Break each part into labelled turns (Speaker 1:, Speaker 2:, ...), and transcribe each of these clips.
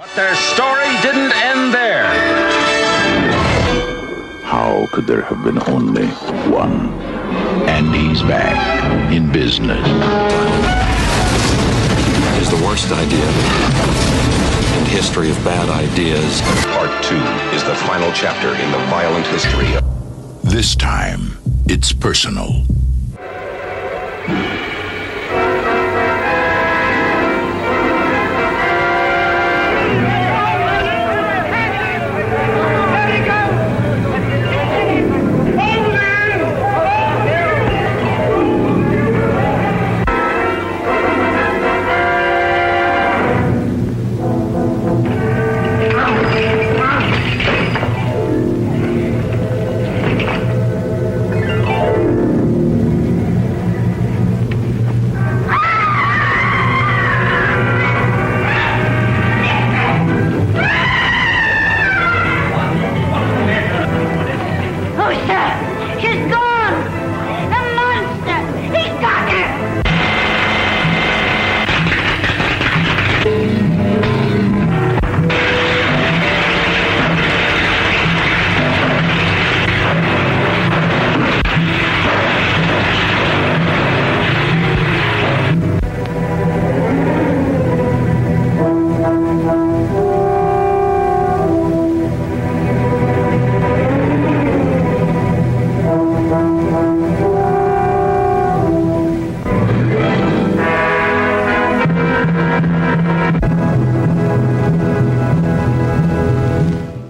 Speaker 1: But their story didn't end there.
Speaker 2: How could there have been only one?
Speaker 3: And he's back in business.
Speaker 4: Is the worst idea in the history of bad ideas.
Speaker 5: Part 2 is the final chapter in the violent history.
Speaker 3: This time, it's personal.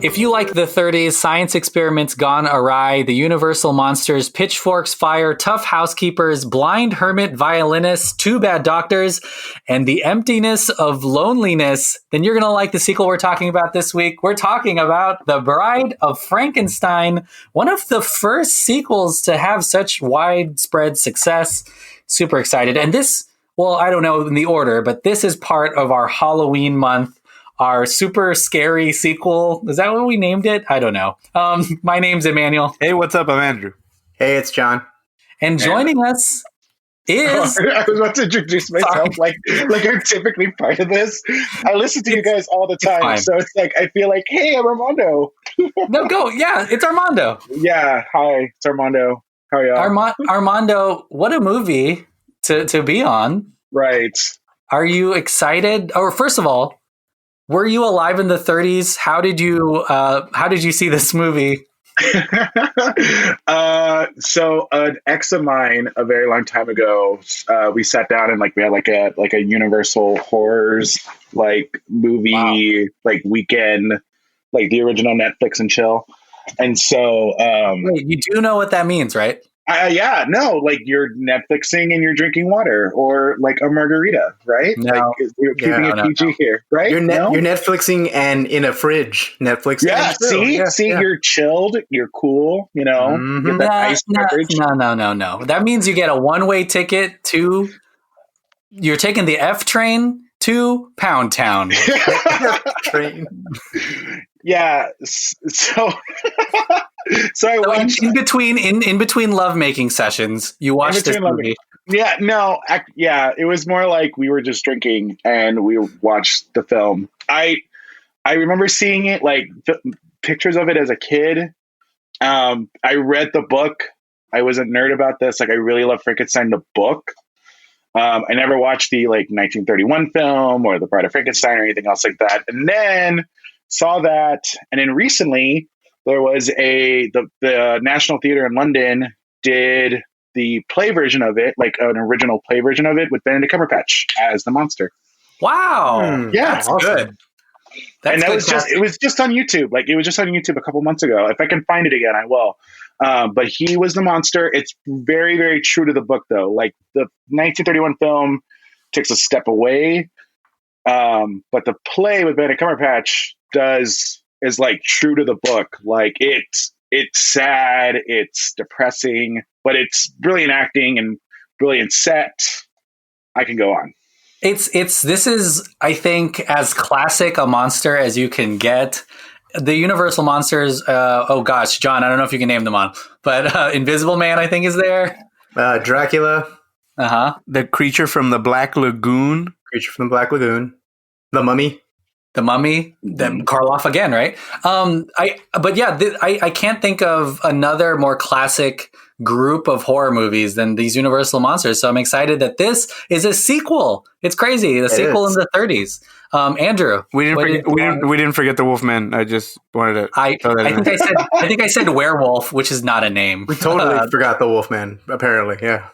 Speaker 6: If you like the 30s, science experiments gone awry, the universal monsters, pitchforks, fire, tough housekeepers, blind hermit violinists, two bad doctors, and the emptiness of loneliness, then you're going to like the sequel we're talking about this week. We're talking about The Bride of Frankenstein, one of the first sequels to have such widespread success. Super excited. And this, well, I don't know in the order, but this is part of our Halloween month. Our super scary sequel. Is that what we named it? I don't know. My name's Emmanuel.
Speaker 7: Hey, what's up? I'm Andrew.
Speaker 8: Hey, it's John.
Speaker 6: And joining us is...
Speaker 9: I was about to introduce myself like I'm typically part of this. I listen to you guys all the time, so it's like I feel like, hey, I'm Armando.
Speaker 6: No, go. Yeah, it's Armando.
Speaker 9: Yeah, hi, it's Armando. How are y'all?
Speaker 6: Armando, what a movie to be on.
Speaker 9: Right.
Speaker 6: Are you excited? Or first of all, were you alive in the 30s? How did you see this movie?
Speaker 9: So an ex of mine a very long time ago, we sat down and we had like a Universal horrors movie weekend, the original Netflix and chill. And so
Speaker 6: wait, you do know what that means, right?
Speaker 9: Yeah, no, you're Netflixing and you're drinking water or a margarita, right?
Speaker 6: No.
Speaker 9: You're keeping it PG here, right?
Speaker 8: You're Netflixing and in a fridge. Netflixing.
Speaker 9: Yeah, see, you're chilled, you're cool, you know.
Speaker 6: Mm-hmm.
Speaker 9: Get that ice beverage.
Speaker 6: No. That means you get a one-way ticket to. You're taking the F train to Pound Town.
Speaker 8: Train.
Speaker 9: Yeah, so I watched
Speaker 6: in between lovemaking sessions. You watched this movie.
Speaker 9: Yeah, no, it was more like we were just drinking and we watched the film. I remember seeing it, pictures of it as a kid. I read the book. I was a nerd about this. I really love Frankenstein, the book. I never watched the 1931 film or The Bride of Frankenstein or anything else like that. And then saw that, and then recently there was the National Theatre in London did the play version of it, an original play version of it with Benedict Cumberbatch as the monster.
Speaker 6: Wow,
Speaker 9: yeah,
Speaker 6: that's awesome. Good.
Speaker 9: And it was just on YouTube. It was just on YouTube a couple months ago. If I can find it again, I will. But he was the monster. It's very, very true to the book, though. The 1931 film takes a step away, but the play with Benedict Cumberbatch is true to the book. It's sad, it's depressing, but it's brilliant acting and brilliant set. I can go on.
Speaker 6: This is, I think, as classic a monster as you can get. The Universal monsters, oh gosh, John, I don't know if you can name them all, but Invisible Man, I think, is there.
Speaker 8: Dracula.
Speaker 7: The creature from the Black Lagoon.
Speaker 8: The Mummy.
Speaker 6: The Mummy, Karloff again, right? I can't think of another more classic group of horror movies than these Universal monsters. So I'm excited that this is a sequel. It's crazy. The sequel in the 30s. Andrew,
Speaker 7: we didn't forget the Wolfman. I just wanted to.
Speaker 6: I think I said werewolf, which is not a name.
Speaker 8: We totally forgot the Wolfman. Apparently, yeah.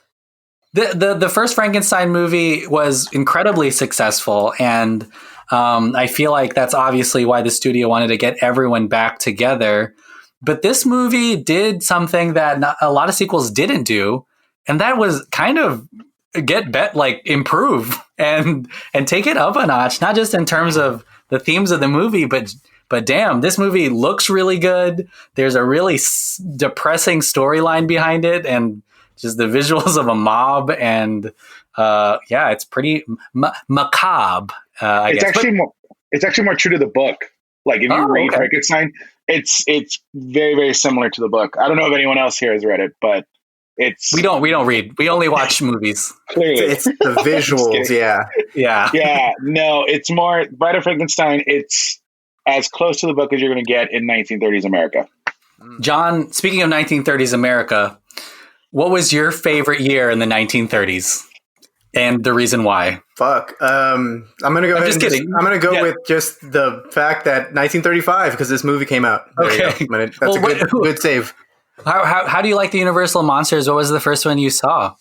Speaker 6: The first Frankenstein movie was incredibly successful, and I feel like that's obviously why the studio wanted to get everyone back together. But this movie did something that a lot of sequels didn't do, and that was kind of improve and take it up a notch, not just in terms of the themes of the movie, but damn, this movie looks really good. There's a really depressing storyline behind it, and just the visuals of a mob, and it's pretty macabre.
Speaker 9: It's actually more true to the book. Like if you read Frankenstein, it's very, very similar to the book. I don't know if anyone else here has read it, but we don't read. We only watch movies.
Speaker 8: Clearly, it's the visuals.
Speaker 9: Yeah. No, it's more Bride of Frankenstein. It's as close to the book as you're going to get in 1930s America.
Speaker 6: John, speaking of 1930s America, what was your favorite year in the 1930s? And the reason why?
Speaker 8: Fuck. I'm gonna go. I'm just kidding. I'm gonna go with just the fact that 1935 because this movie came out. There that's a good save.
Speaker 6: How do you like the Universal monsters? What was the first one you saw?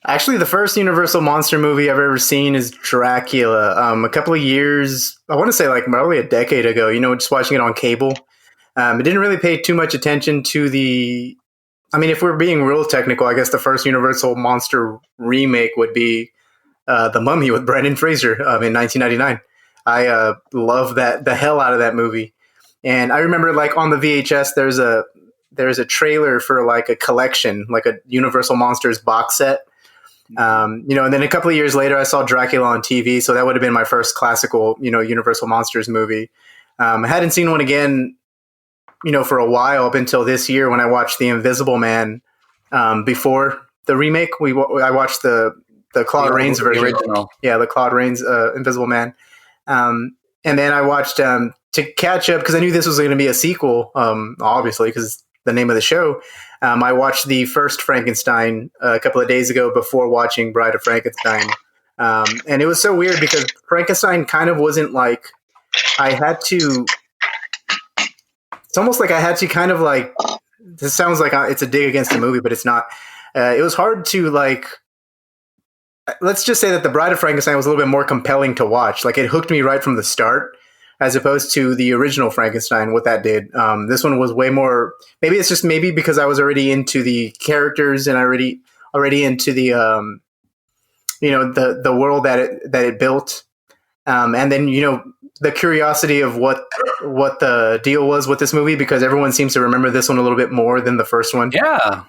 Speaker 8: Actually, the first Universal monster movie I've ever seen is Dracula. A couple of years, I want to say like probably a decade ago. Just watching it on cable. I didn't really pay too much attention to the. I mean, if we're being real technical, I guess the first Universal monster remake would be The Mummy with Brendan Fraser in 1999. I love the hell out of that movie. And I remember like on the VHS, there's a trailer for like a collection, like a Universal Monsters box set. And then a couple of years later, I saw Dracula on TV. So that would have been my first classical, Universal Monsters movie. I hadn't seen one again for a while up until this year when I watched The Invisible Man before the remake. I watched the Claude Rains version.
Speaker 6: The original.
Speaker 8: Yeah, the Claude Rains Invisible Man. And then I watched to catch up because I knew this was going to be a sequel, obviously, because the name of the show. I watched the first Frankenstein a couple of days ago before watching Bride of Frankenstein. And it was so weird because Frankenstein kind of wasn't like it's almost like I had to kind of like, this sounds like it's a dig against the movie, but it's not. It was hard to like, let's just say that the Bride of Frankenstein was a little bit more compelling to watch. Like it hooked me right from the start, as opposed to the original Frankenstein, what that did. This one was way more, maybe it's just because I was already into the characters and already into the, the world that it built. And then, the curiosity of what the deal was with this movie, because everyone seems to remember this one a little bit more than the first one.
Speaker 6: Yeah.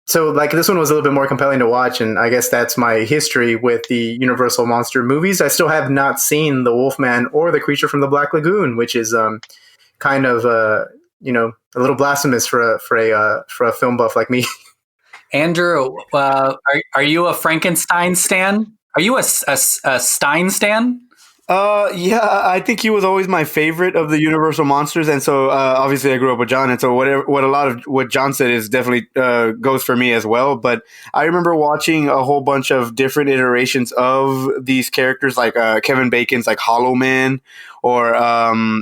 Speaker 8: So like this one was a little bit more compelling to watch. And I guess that's my history with the Universal monster movies. I still have not seen The Wolfman or The Creature from the Black Lagoon, which is kind of, a little blasphemous for a film buff like me.
Speaker 6: Andrew, are you a Frankenstein stan? Are you a Stein stan?
Speaker 7: Yeah, I think he was always my favorite of the Universal monsters, and so obviously I grew up with John, and so what a lot of what John said is definitely goes for me as well. But I remember watching a whole bunch of different iterations of these characters, like Kevin Bacon's like Hollow Man, or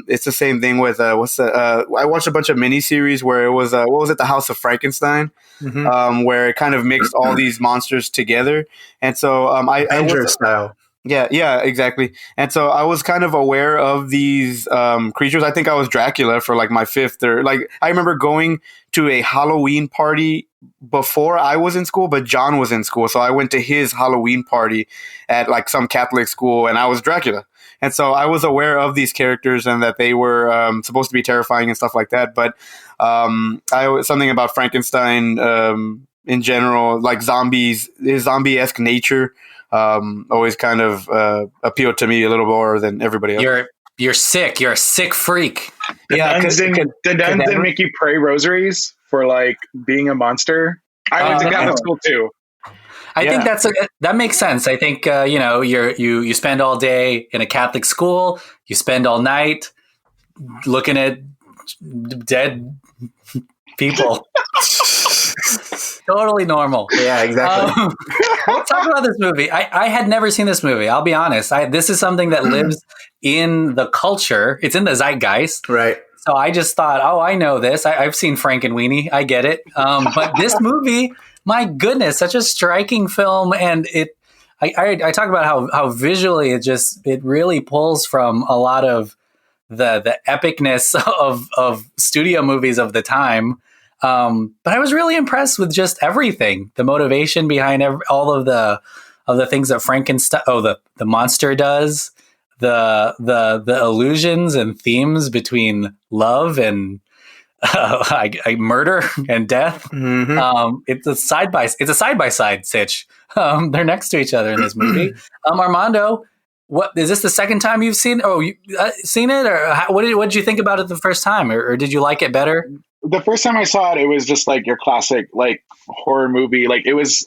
Speaker 7: it's the same thing with I watched a bunch of miniseries where it was what was it, The House of Frankenstein, where it kind of mixed all these monsters together, and so
Speaker 8: Avenger style.
Speaker 7: Yeah, exactly. And so I was kind of aware of these creatures. I think I was Dracula for like my fifth or like I remember going to a Halloween party before I was in school, but John was in school. So I went to his Halloween party at like some Catholic school and I was Dracula. And so I was aware of these characters and that they were supposed to be terrifying and stuff like that. But something about Frankenstein in general, like zombies, his zombie-esque nature, always kind of appealed to me a little more than everybody else.
Speaker 6: You're sick. You're a sick freak.
Speaker 9: The nuns didn't make you pray rosaries for like being a monster. I went to Catholic school too.
Speaker 6: I think that makes sense. I think you spend all day in a Catholic school, you spend all night looking at dead people. Totally normal.
Speaker 8: Yeah, exactly.
Speaker 6: Let's talk about this movie. I had never seen this movie. I'll be honest. This is something that lives in the culture. It's in the zeitgeist.
Speaker 8: Right.
Speaker 6: So I just thought, oh, I know this. I've seen Frankenweenie. I get it. But this movie, my goodness, such a striking film. And I talk about how visually it really pulls from a lot of the epicness of studio movies of the time. But I was really impressed with just everything, the motivation behind all of the things that Frankenstein, the monster does, the illusions and themes between love and murder and death.
Speaker 8: Mm-hmm.
Speaker 6: It's a side by side sitch. They're next to each other in this movie. Armando, what is this the second time you've seen? Oh, you seen it, or what did you think about it the first time, or did you like it better?
Speaker 9: The first time I saw it, it was just like your classic like horror movie. Like it was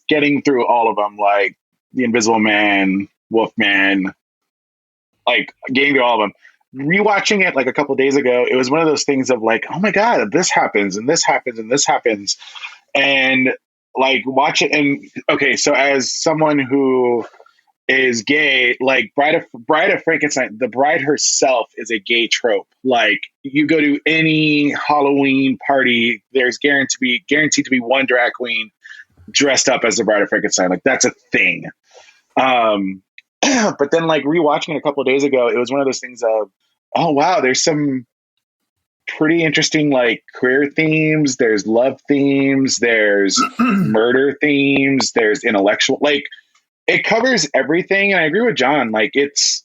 Speaker 9: getting through all of them, like The Invisible Man, Wolfman, like getting through all of them. Rewatching it like a couple of days ago, it was one of those things of like, oh my God, this happens and this happens and this happens. And like watch it. And okay, so as someone who is gay, like Bride of Frankenstein, the bride herself is a gay trope. Like you go to any Halloween party, there's guaranteed to be one drag queen dressed up as the Bride of Frankenstein. Like that's a thing. But then like rewatching it a couple of days ago, it was one of those things of, oh wow, there's some pretty interesting like queer themes, there's love themes, there's murder themes, there's intellectual, like it covers everything. And I agree with John. Like it's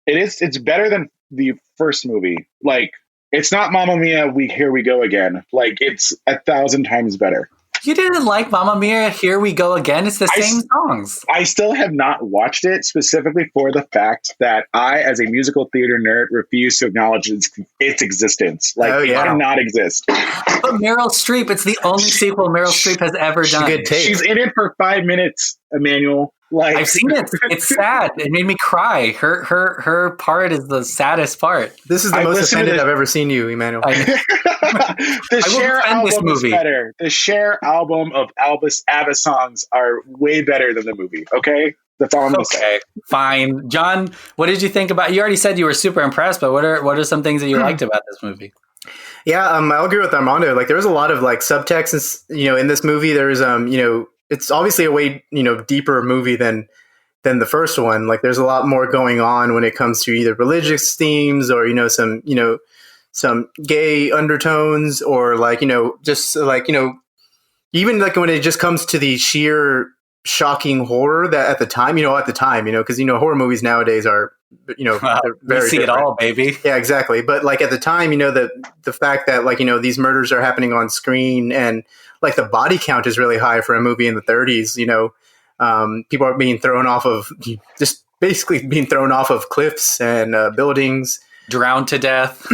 Speaker 9: better than the first movie. Like it's not Mamma Mia, Here We Go Again. Like it's 1,000 times better.
Speaker 6: You didn't like Mamma Mia, Here We Go Again? It's the same songs.
Speaker 9: I still have not watched it, specifically for the fact that I, as a musical theater nerd, refuse to acknowledge its existence. Like, it cannot exist.
Speaker 6: But Meryl Streep, it's the only sequel Meryl Streep has ever done.
Speaker 9: She's in it for 5 minutes, Emmanuel. Like,
Speaker 6: I've seen it. It's sad. It made me cry. Her part is the saddest part.
Speaker 8: This is the most offended I've ever seen you, Emmanuel.
Speaker 9: The Cher album is better. The Cher album of ABBA songs are way better than the movie. Okay, that's all I'm gonna say.
Speaker 6: Fine, John. What did you think about? You already said you were super impressed, but what are some things that you liked about this movie?
Speaker 8: Yeah, I'll agree with Armando. Like, there was a lot of like subtext, in this movie. There's it's obviously a way deeper movie than the first one. Like there's a lot more going on when it comes to either religious themes or some gay undertones, or like just like even like when it just comes to the sheer shocking horror that at the time because horror movies nowadays are they're very
Speaker 6: we see
Speaker 8: different.
Speaker 6: It all, baby.
Speaker 8: Yeah, exactly. But like at the time, the fact that like these murders are happening on screen, and like the body count is really high for a movie in the 30s. People are being thrown off of cliffs and buildings,
Speaker 6: drowned to death.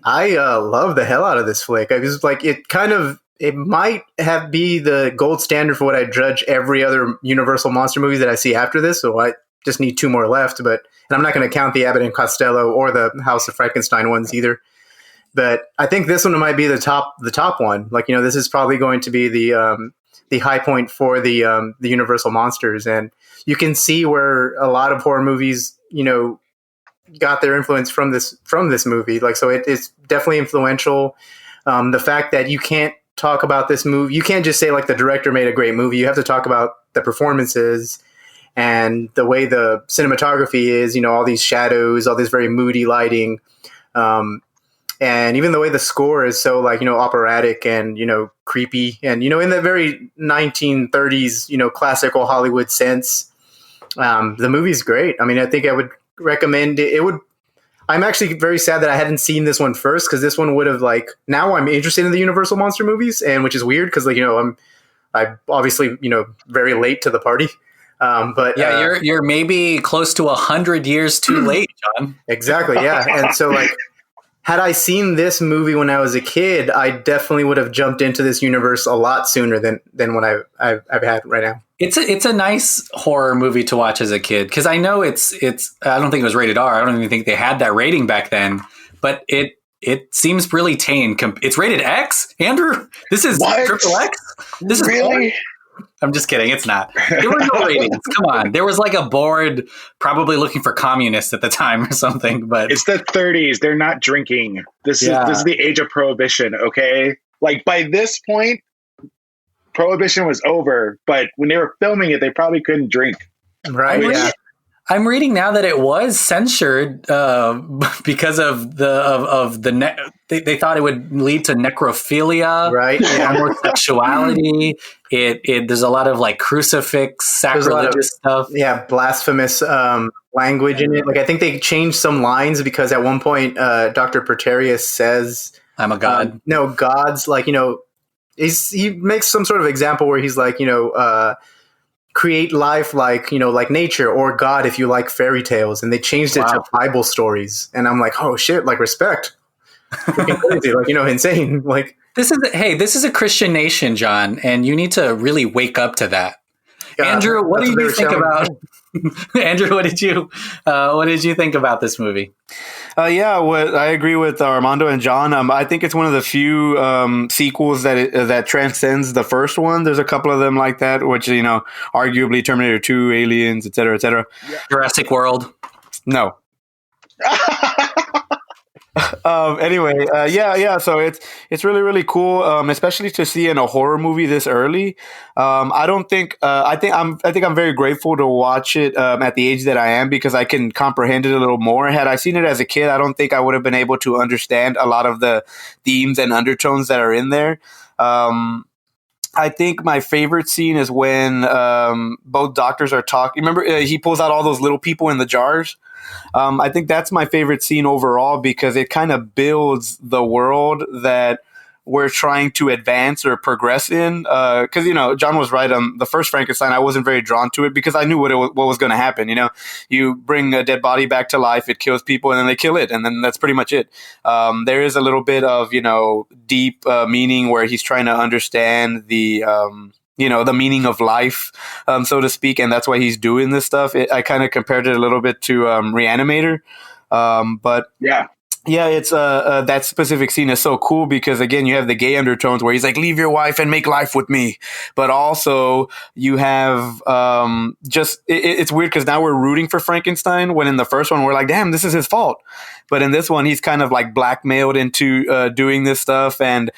Speaker 8: I love the hell out of this flick. I was like, it might be the gold standard for what I judge every other Universal monster movie that I see after this. So I just need 2 more left, and I'm not going to count the Abbott and Costello or the House of Frankenstein ones either. But I think this one might be the top one. Like, this is probably going to be the high point for the Universal monsters. And you can see where a lot of horror movies, got their influence from this movie. Like, so it's definitely influential. The fact that you can't talk about this movie, you can't just say like the director made a great movie. You have to talk about the performances and the way the cinematography is, all these shadows, all this very moody lighting. And even the way the score is so like, operatic and, creepy and, in the very 1930s, classical Hollywood sense. The movie's great. I mean, I think I would recommend it. I'm actually very sad that I hadn't seen this one first, because this one would have like, now I'm interested in the Universal monster movies, and which is weird because like, I'm obviously, very late to the party. But
Speaker 6: yeah, you're maybe close to 100 years too late, John.
Speaker 8: Exactly. Yeah. And so like, had I seen this movie when I was a kid, I definitely would have jumped into this universe a lot sooner than what I've had right now.
Speaker 6: It's a nice horror movie to watch as a kid because I know it's I don't think it was rated R. I don't even think they had that rating back then, but it seems really tame. It's rated X, Andrew. This is
Speaker 9: What?
Speaker 6: triple X. This is
Speaker 9: Really?
Speaker 6: I'm just kidding. It's not. There were no ratings. Come on. There was like a board probably looking for communists at the time or something. But
Speaker 9: It's the 30s. They're not drinking. This is the age of prohibition. Okay, like by this point, prohibition was over. But when they were filming it, they probably couldn't drink.
Speaker 8: Right. Yeah.
Speaker 6: I'm reading now that it was censored because of they thought it would lead to necrophilia,
Speaker 8: Right. Yeah.
Speaker 6: homosexuality. There's a lot of like crucifix,
Speaker 8: There's a lot of
Speaker 6: sacrilegious stuff.
Speaker 8: Yeah, blasphemous language in it. Like I think they changed some lines because at one point, Dr. Preterius says,
Speaker 6: I'm a god.
Speaker 8: no, God's like, he makes some sort of example where he's like, create life like, like nature, or God if you like fairy tales. And they changed it to Bible stories. And I'm like, oh shit, like respect. Freaking crazy, like, insane. Like
Speaker 6: This is a Christian nation, John, and you need to really wake up to that. Andrew, what did you think about? Andrew, what did you think about this movie?
Speaker 7: I agree with Armando and John. I think it's one of the few sequels that transcends the first one. There's a couple of them like that, which arguably Terminator 2, Aliens, et cetera, et cetera.
Speaker 6: Jurassic World.
Speaker 7: No. Anyway, so it's really, really cool, especially to see in a horror movie this early. I think I'm very grateful to watch it at the age that I am because I can comprehend it a little more. Had I seen it as a kid, I don't think I would have been able to understand a lot of the themes and undertones that are in there. I think my favorite scene is when both doctors are talking. Remember, he pulls out all those little people in the jars. I think that's my favorite scene overall because it kind of builds the world that we're trying to advance or progress in. Because, John was right. The first Frankenstein, I wasn't very drawn to it because I knew what was going to happen. You bring a dead body back to life, it kills people, and then they kill it. And then that's pretty much it. There is a little bit of, deep meaning where he's trying to understand the meaning of life, so to speak. And that's why he's doing this stuff. I kind of compared it a little bit to Reanimator. But yeah. Yeah, it's that specific scene is so cool because again, you have the gay undertones where he's like, "Leave your wife and make life with me," but also you have it's weird because now we're rooting for Frankenstein when in the first one we're like, "Damn, this is his fault," but in this one he's kind of like blackmailed into doing this stuff and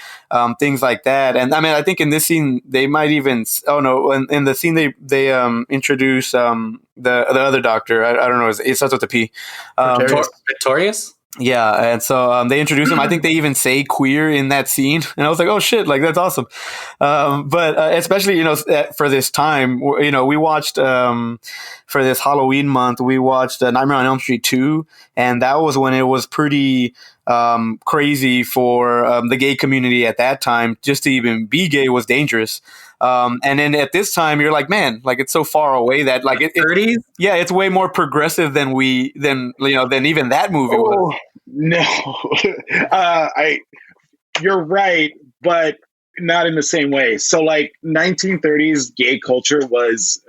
Speaker 7: things like that. And I mean, I think in this scene they might even in the scene they introduce the other doctor. I don't know, it starts with a P.
Speaker 6: Victorious.
Speaker 7: Yeah, and so they introduce him. I think they even say queer in that scene, and I was like, "Oh shit!" Like that's awesome. But especially for this time, we watched for this Halloween month, we watched Nightmare on Elm Street 2, and that was when it was pretty crazy for the gay community at that time. Just to even be gay was dangerous. And then at this time, you're like, man, like it's so far away that like
Speaker 6: 30s.
Speaker 7: Yeah, it's way more progressive than even that movie was.
Speaker 9: No, you're right, but not in the same way. So like 1930s gay culture was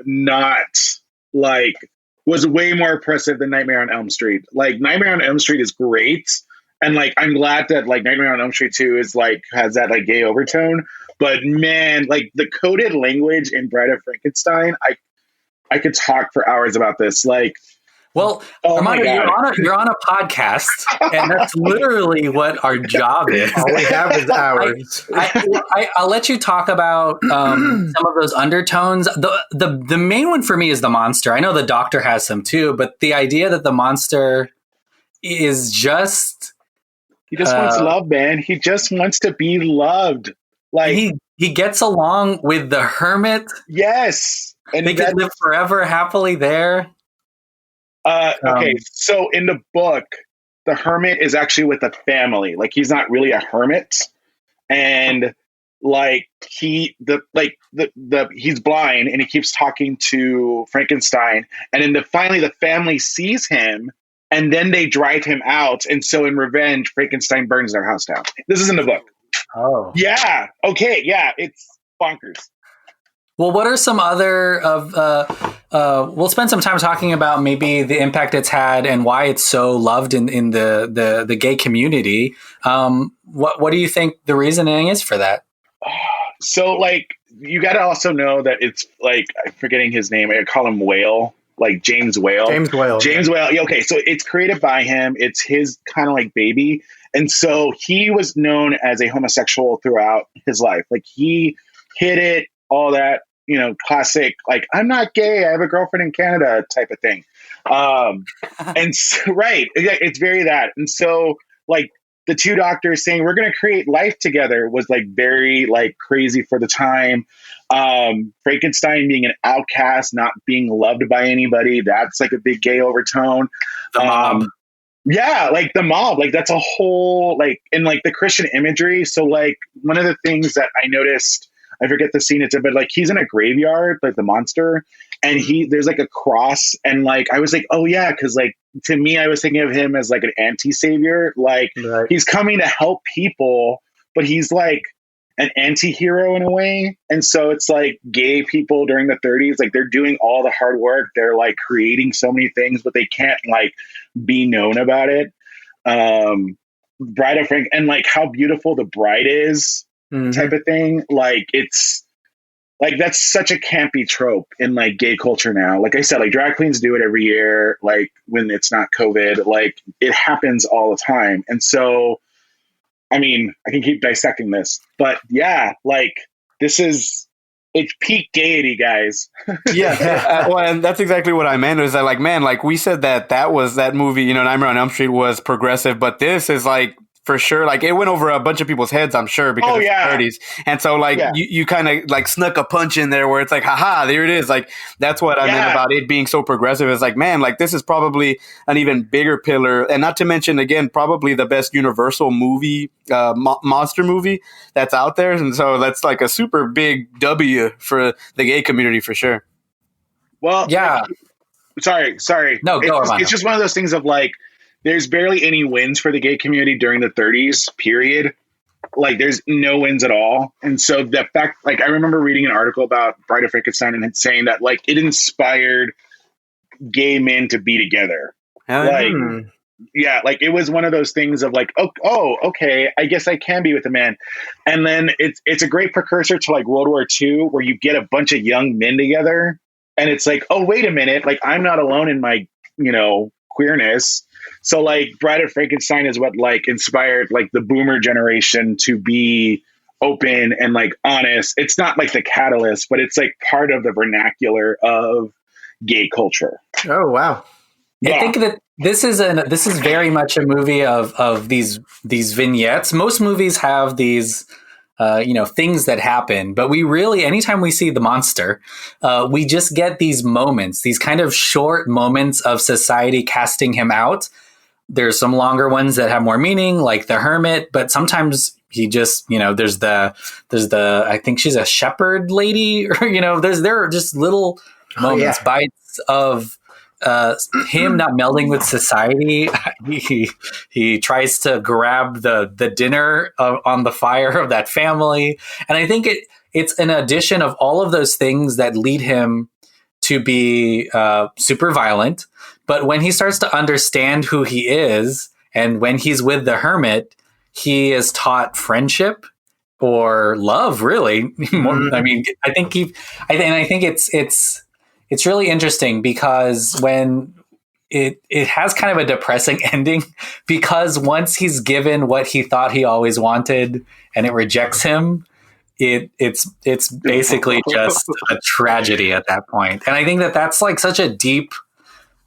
Speaker 9: way more oppressive than Nightmare on Elm Street. Like Nightmare on Elm Street is great. And like, I'm glad that like Nightmare on Elm Street 2 is like, has that like gay overtone. But man, like the coded language in Bride of Frankenstein, I could talk for hours about this. Like,
Speaker 6: well, Armando, you're on a podcast, and that's literally what our job is.
Speaker 8: All we have is hours.
Speaker 6: I'll let you talk about some of those undertones. The main one for me is the monster. I know the doctor has some too, but the idea that the monster is just...
Speaker 9: He just wants love, man. He just wants to be loved. Like
Speaker 6: he gets along with the hermit.
Speaker 9: Yes.
Speaker 6: And they can live forever happily there.
Speaker 9: Okay, so in the book, the hermit is actually with the family. Like he's not really a hermit, and like he's blind and he keeps talking to Frankenstein, and then finally the family sees him, and then they drive him out, and so in revenge, Frankenstein burns their house down. This is in the book.
Speaker 6: Oh,
Speaker 9: yeah. Okay, yeah, it's bonkers.
Speaker 6: Well, what are some other of? We'll spend some time talking about maybe the impact it's had and why it's so loved in the gay community. What do you think the reasoning is for that?
Speaker 9: So, like, you got to also know that it's like, I'm forgetting his name. I call him Whale, like James Whale.
Speaker 8: James Whale.
Speaker 9: James Whale. Yeah, okay, so it's created by him. It's his kind of like baby, and so he was known as a homosexual throughout his life. Like, he hid it, all that, classic, like, I'm not gay, I have a girlfriend in Canada type of thing. And so, right, it's very that. And so, like, the two doctors saying we're going to create life together was like very like crazy for the time. Frankenstein being an outcast, not being loved by anybody, that's like a big gay overtone.
Speaker 6: The mob.
Speaker 9: Yeah, like the mob, like that's a whole, like, in like the Christian imagery. So like one of the things that I noticed, I forget the scene it's in, but like he's in a graveyard, like the monster, and there's like a cross, and like I was like, oh yeah, because like to me I was thinking of him as like an anti-savior, like
Speaker 8: Right.
Speaker 9: he's coming to help people, but he's like an anti-hero in a way. And so it's like gay people during the 30s, like they're doing all the hard work, they're like creating so many things, but they can't like be known about it. Bride of Frank, and like how beautiful the bride is, type of thing. Like it's like that's such a campy trope in like gay culture now. Like I said, like drag queens do it every year, like when it's not COVID, like it happens all the time. And so I mean, I can keep dissecting this, but yeah, like it's peak gaiety, guys.
Speaker 7: Yeah. Well, and that's exactly what I meant, is that like, man, like we said that movie, Nightmare on Elm Street was progressive, but this is like, for sure, like it went over a bunch of people's heads, I'm sure, because it's the 30s. And so like you kind of like snuck a punch in there where it's like, haha, there it is. Like that's what I meant about it being so progressive. Is like, man, like this is probably an even bigger pillar, and not to mention, again, probably the best Universal movie, monster movie that's out there. And so that's like a super big W for the gay community for sure.
Speaker 9: Well,
Speaker 6: yeah.
Speaker 9: Sorry.
Speaker 6: No, go Armando.
Speaker 9: It's just one of those things of like, there's barely any wins for the gay community during the 30s, period. Like, there's no wins at all. And so the fact, like, I remember reading an article about Bride of Frankenstein and it saying that, like, it inspired gay men to be together. Like, yeah, like, it was one of those things of, like, oh, okay, I guess I can be with a man. And then it's a great precursor to, like, World War II, where you get a bunch of young men together. And it's like, oh, wait a minute, like, I'm not alone in my, queerness. So like Bride of Frankenstein is what like inspired like the boomer generation to be open and like honest. It's not like the catalyst, but it's like part of the vernacular of gay culture.
Speaker 8: Oh, wow.
Speaker 6: I think that this is very much a movie of these vignettes. Most movies have these things that happen, but we really, anytime we see the monster, we just get these moments, these kind of short moments of society casting him out. There's some longer ones that have more meaning, like the hermit, but sometimes he just, there's the I think she's a shepherd lady, or there are just little moments, bites of him not melding with society. He tries to grab the dinner on the fire of that family, and I think it's an addition of all of those things that lead him to be super violent. But when he starts to understand who he is, and when he's with the hermit, he is taught friendship or love. Really, I mean, I think it's really interesting because when it has kind of a depressing ending, because once he's given what he thought he always wanted and it rejects him, it's basically just a tragedy at that point. And I think that's like such a deep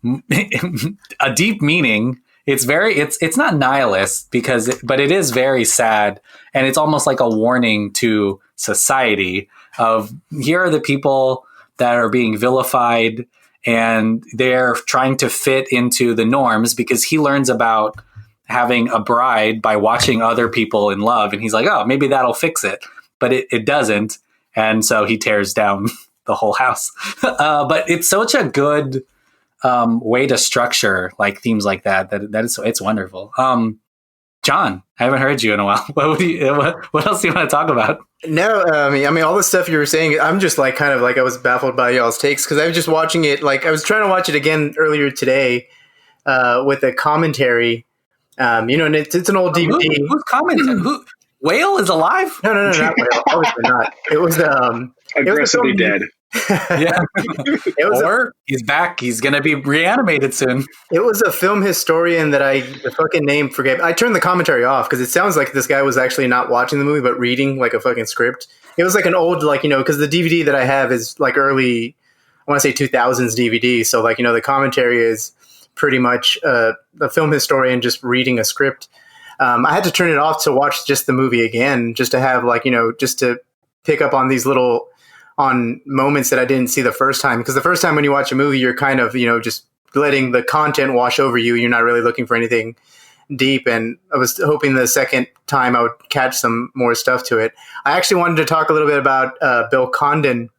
Speaker 6: meaning. It's not nihilist but it is very sad, and it's almost like a warning to society of, here are the people that are being vilified and they're trying to fit into the norms, because he learns about having a bride by watching other people in love, and he's like, oh, maybe that'll fix it, but it doesn't, and so he tears down the whole house. But it's such a good way to structure like themes like that it's wonderful. John, I haven't heard you in a while. What else do you want to talk about?
Speaker 8: No, I mean, all the stuff you were saying, I'm just like kind of like I was baffled by y'all's takes because I was just watching it. Like I was trying to watch it again earlier today with a commentary. And it's an old DVD.
Speaker 6: Who's commenting? Whale is alive?
Speaker 8: No, not Whale. Obviously not. It was the
Speaker 9: aggressively dead.
Speaker 6: Yeah. He's back. He's going to be reanimated soon.
Speaker 8: It was a film historian that the fucking name forget. I turned the commentary off because it sounds like this guy was actually not watching the movie but reading like a fucking script. It was like an old, because the DVD that I have is like early, I want to say 2000s DVD. So the commentary is pretty much a film historian just reading a script. I had to turn it off to watch just the movie again, just to have just to pick up on these on moments that I didn't see the first time. Because the first time when you watch a movie, you're kind of, just letting the content wash over you. You're not really looking for anything deep. And I was hoping the second time I would catch some more stuff to it. I actually wanted to talk a little bit about Bill Condon,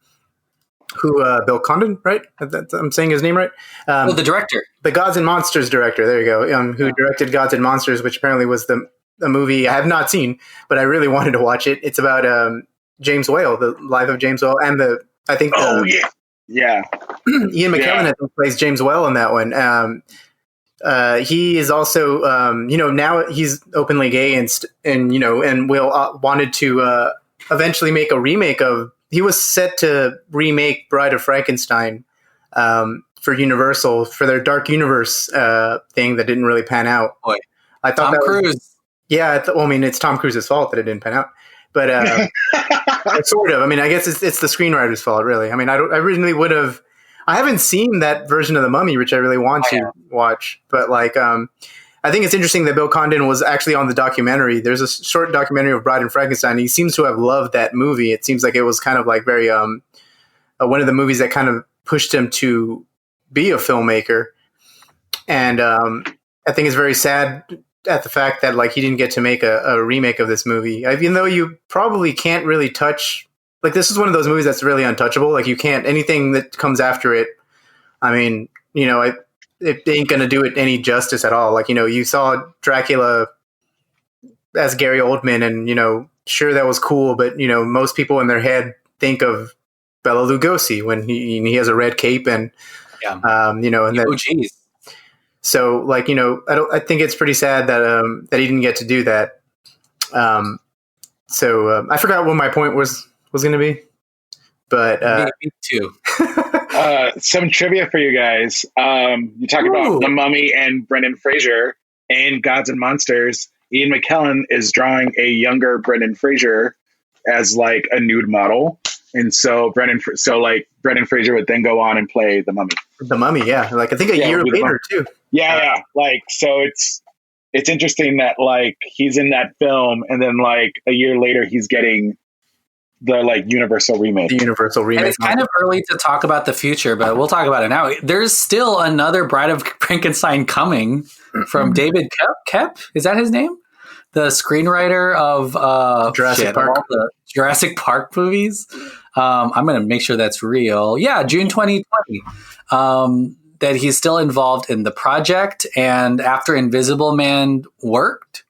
Speaker 8: Bill Condon, right? I'm saying his name right?
Speaker 6: The director.
Speaker 8: The Gods and Monsters director. There you go. Who directed Gods and Monsters, which apparently was the movie I have not seen, but I really wanted to watch it. It's about James Whale, the life of James Whale, and Ian McKellen I think plays James Whale in that one. He is also now he's openly gay and Will wanted to eventually make a remake of. He was set to remake Bride of Frankenstein for Universal for their Dark Universe thing that didn't really pan out.
Speaker 6: Boy,
Speaker 8: I thought
Speaker 6: Tom Cruise.
Speaker 8: It's Tom Cruise's fault that it didn't pan out. But sort of. I mean, I guess it's the screenwriter's fault, really. I mean, I originally would have. I haven't seen that version of The Mummy, which I really want to watch. But I think it's interesting that Bill Condon was actually on the documentary. There's a short documentary of Bride and Frankenstein. He seems to have loved that movie. It seems like it was kind of like very one of the movies that kind of pushed him to be a filmmaker. And I think it's very sad at the fact that he didn't get to make a remake of this movie, even though you probably can't really touch. This is one of those movies that's really untouchable. You can't, anything that comes after it. I mean, it ain't going to do it any justice at all. You saw Dracula as Gary Oldman and, sure, that was cool. But, most people in their head think of Bela Lugosi when he has a red cape and,
Speaker 6: geez.
Speaker 8: So I think it's pretty sad that he didn't get to do that. So I forgot what my point was going to be, but
Speaker 6: me too.
Speaker 9: Some trivia for you guys. You talk about The Mummy and Brendan Fraser and Gods and Monsters. Ian McKellen is drawing a younger Brendan Fraser as a nude model, and so Brendan Fraser would then go on and play The Mummy.
Speaker 8: The Mummy, yeah. I think a year later too.
Speaker 9: Yeah. So it's interesting that he's in that film, and then a year later he's getting the Universal remake.
Speaker 8: The Universal remake.
Speaker 6: And it's kind of early to talk about the future, but we'll talk about it now. There's still another Bride of Frankenstein coming from David Koepp. Is that his name? The screenwriter of
Speaker 8: Jurassic Park.
Speaker 6: All the Jurassic Park movies. I'm going to make sure that's real. Yeah, June 2020. That he's still involved in the project, and after Invisible Man worked,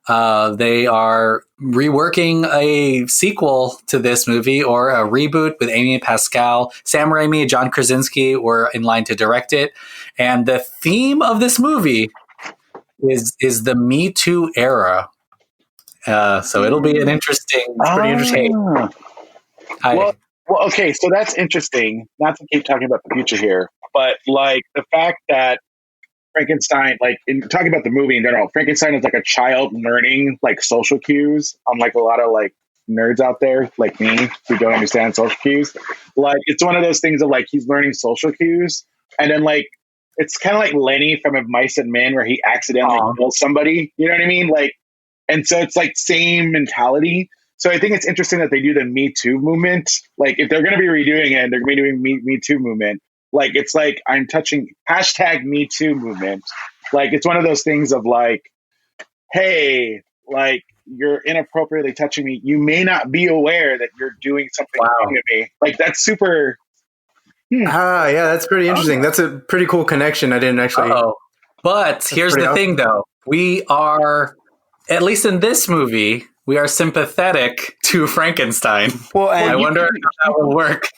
Speaker 6: they are reworking a sequel to this movie or a reboot with Amy Pascal. Sam Raimi and John Krasinski were in line to direct it, and the theme of this movie is the Me Too era. So it'll be an interesting, pretty interesting.
Speaker 9: Okay, so that's interesting. Not to keep talking about the future here, but the fact that Frankenstein, in talking about the movie in general, Frankenstein is a child learning social cues, unlike a lot of nerds out there like me who don't understand social cues. It's one of those things of he's learning social cues, and then it's kind of like Lenny from Of Mice and Men, where he accidentally kills somebody. You know what I mean? And so it's same mentality. So I think it's interesting that they do the Me Too movement. If they're going to be redoing it, they're going to be doing Me Too movement. It's I'm touching hashtag Me Too movement. It's one of those things of hey, you're inappropriately touching me. You may not be aware that you're doing something to me. That's super.
Speaker 8: Yeah, that's pretty interesting. That's a pretty cool connection. I didn't actually.
Speaker 6: But here's the thing, though. We are at least in this movie, we are sympathetic to Frankenstein.
Speaker 7: Well, and
Speaker 6: I wonder how that will work.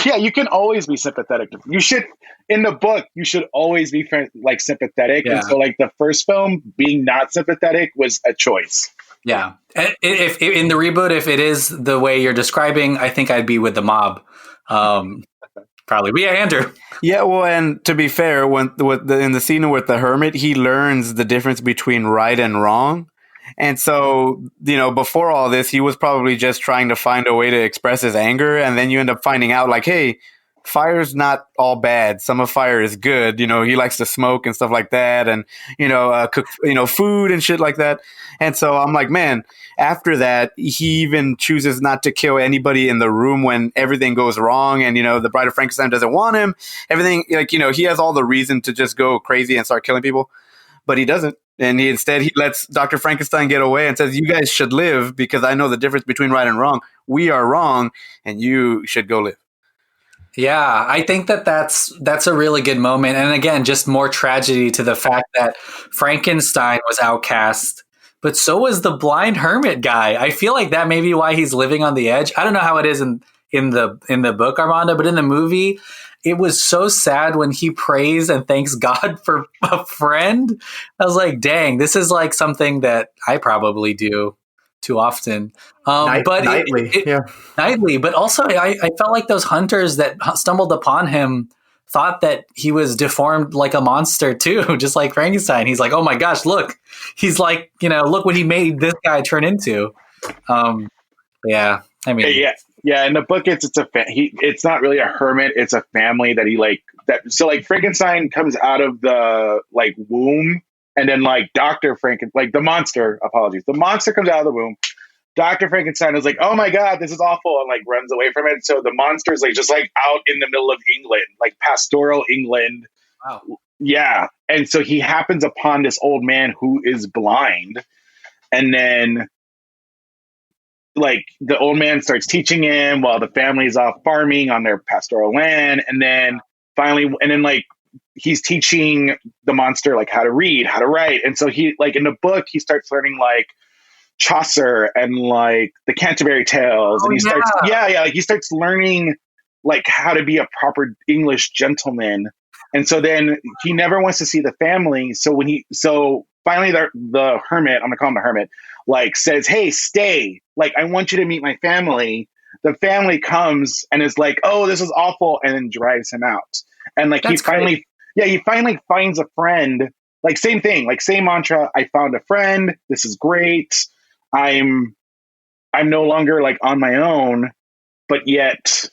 Speaker 9: Yeah, you can always be sympathetic. You should, in the book, you should always be like sympathetic.
Speaker 6: Yeah.
Speaker 9: And so, like the first film, being not sympathetic was a choice.
Speaker 6: Yeah. If in the reboot, if it is the way you're describing, I think I'd be with the mob. Probably. But yeah, Andrew.
Speaker 7: Yeah, well, and to be fair, in the scene with the hermit, he learns the difference between right and wrong. And so, before all this, he was probably just trying to find a way to express his anger. And then you end up finding out, like, hey, fire's not all bad. Some of fire is good. He likes to smoke and stuff like that, and cook food and shit like that. And so I'm like, man, after that, he even chooses not to kill anybody in the room when everything goes wrong, and the Bride of Frankenstein doesn't want him. Everything, he has all the reason to just go crazy and start killing people, but he doesn't. And he lets Dr. Frankenstein get away and says, you guys should live because I know the difference between right and wrong. We are wrong, and you should go live.
Speaker 6: Yeah, I think that's a really good moment. And again, just more tragedy to the fact that Frankenstein was outcast, but so was the blind hermit guy. I feel like that may be why he's living on the edge. I don't know how it is in the book, Armando, but in the movie, it was so sad when he prays and thanks God for a friend. I was like, dang, this is like something that I probably do too often. But
Speaker 8: nightly,
Speaker 6: nightly. But also, I felt like those hunters that stumbled upon him thought that he was deformed like a monster too, just like Frankenstein. He's like, oh my gosh, look. He's like, look what he made this guy turn into. Yeah, I mean,
Speaker 9: yeah. In the book, it's not really a hermit. It's a family that he like that. So like Frankenstein comes out of the like womb, and then like Dr. the monster. Apologies, the monster comes out of the womb. Dr. Frankenstein is like, oh my God, this is awful, and like runs away from it. So the monster is like just like out in the middle of England, like pastoral England.
Speaker 6: Wow.
Speaker 9: Yeah, and so he happens upon this old man who is blind, and then like the old man starts teaching him while the family's off farming on their pastoral land. And then finally, like he's teaching the monster like how to read, how to write. And so he like in the book, he starts learning like Chaucer and like the Canterbury Tales. And he starts, like he starts learning like how to be a proper English gentleman. And so then he never wants to see the family. So finally the hermit, I'm gonna call him the hermit, like says, hey, stay. Like, I want you to meet my family. The family comes and is like, oh, this is awful. And then drives him out. And like, he finally finds a friend, like same thing, like same mantra. I found a friend. This is great. I'm no longer like on my own, but yet.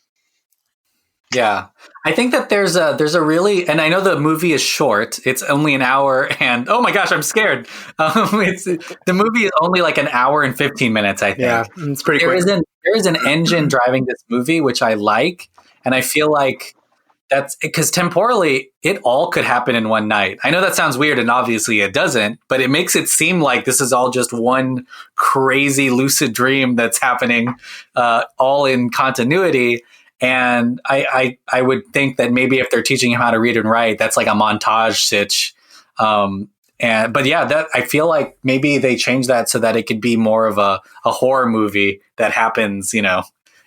Speaker 6: Yeah, I think that there's a really, and I know the movie is short. It's only an hour, and oh my gosh, I'm scared. The movie is only like an hour and 15 minutes. I think.
Speaker 8: Yeah, it's pretty quick.
Speaker 6: There is an engine driving this movie, which I like, and I feel like that's because temporally it all could happen in one night. I know that sounds weird, and obviously it doesn't, but it makes it seem like this is all just one crazy lucid dream that's happening, all in continuity. And I would think that maybe if they're teaching him how to read and write, that's like a montage sitch. But yeah, that I feel like maybe they changed that so that it could be more of a horror movie that happens,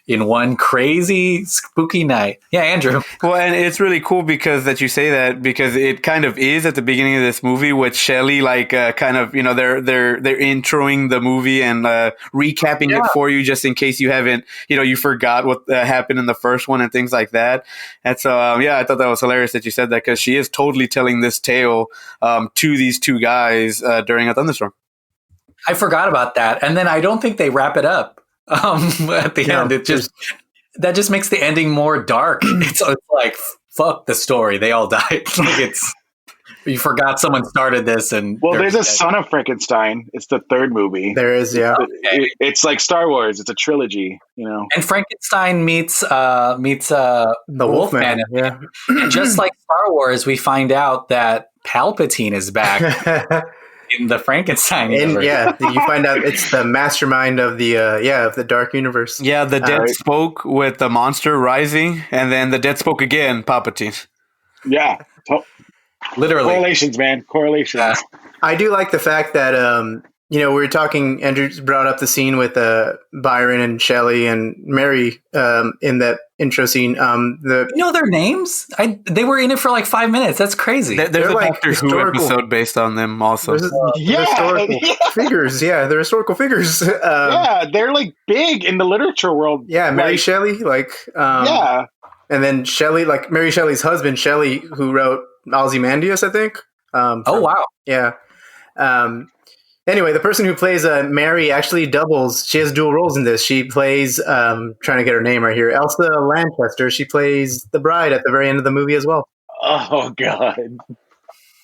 Speaker 6: in one crazy spooky night. Yeah, Andrew.
Speaker 7: Well, and it's really cool because that you say that, because it kind of is at the beginning of this movie with Shelley, like kind of, they're introing the movie and recapping it for you just in case you haven't, you forgot what happened in the first one and things like that. And so, I thought that was hilarious that you said that, because she is totally telling this tale to these two guys during a thunderstorm.
Speaker 6: I forgot about that. And then I don't think they wrap it up. At the end, that just makes the ending more dark. It's like, fuck the story, they all died. Like you forgot someone started this. And
Speaker 9: there's a son of Frankenstein. It's the third movie.
Speaker 8: There is,
Speaker 9: it's like Star Wars. It's a trilogy,
Speaker 6: And Frankenstein meets the Wolfman.
Speaker 8: Yeah.
Speaker 6: And just like Star Wars, we find out that Palpatine is back. In the Frankenstein universe.
Speaker 8: You find out it's the mastermind of the dark universe.
Speaker 7: Yeah, the dead spoke with the monster rising, and then the dead spoke again, Palpatine.
Speaker 9: Yeah,
Speaker 6: literally
Speaker 9: correlations, man. Correlations.
Speaker 8: I do like the fact that we were talking, Andrew brought up the scene with Byron and Shelley and Mary in that intro scene.
Speaker 6: You know their names? They were in it for like 5 minutes. That's crazy.
Speaker 7: There's a
Speaker 8: like
Speaker 7: Doctor Who episode based on them also.
Speaker 8: Historical figures. Yeah, they're historical figures.
Speaker 9: Yeah, they're like big in the literature world.
Speaker 8: Yeah, Mary Shelley,
Speaker 9: yeah.
Speaker 8: And then Shelley, like Mary Shelley's husband, Shelley, who wrote Ozymandias, I think.
Speaker 6: Oh, wow.
Speaker 8: Yeah. Anyway, the person who plays Mary actually doubles. She has dual roles in this. She plays, trying to get her name right here, Elsa Lanchester. She plays the bride at the very end of the movie as well.
Speaker 9: Oh, God.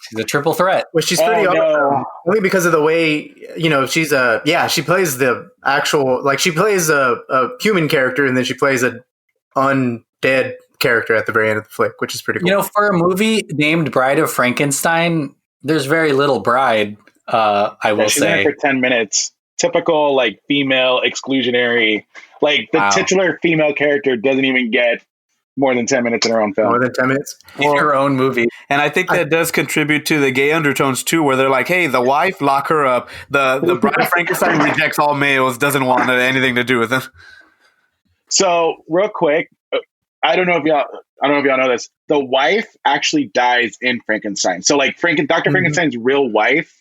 Speaker 6: She's a triple threat.
Speaker 8: Well, she's pretty awesome. Only because of the way, she's she plays the actual, like she plays a human character and then she plays a undead character at the very end of the flick, which is pretty cool.
Speaker 6: For a movie named Bride of Frankenstein, there's very little bride. I will
Speaker 9: she's
Speaker 6: say
Speaker 9: in it for 10 minutes. Typical, like, female exclusionary. Like, the titular female character doesn't even get more than 10 minutes in her own film.
Speaker 8: More than 10 minutes?
Speaker 6: In her own movie.
Speaker 7: And I think that does contribute to the gay undertones, too, where they're like, hey, the wife, lock her up. The Bride of Frankenstein rejects all males, doesn't want anything to do with them.
Speaker 9: So, real quick, I don't know if y'all know this. The wife actually dies in Frankenstein. So, like, Dr. Frankenstein's real wife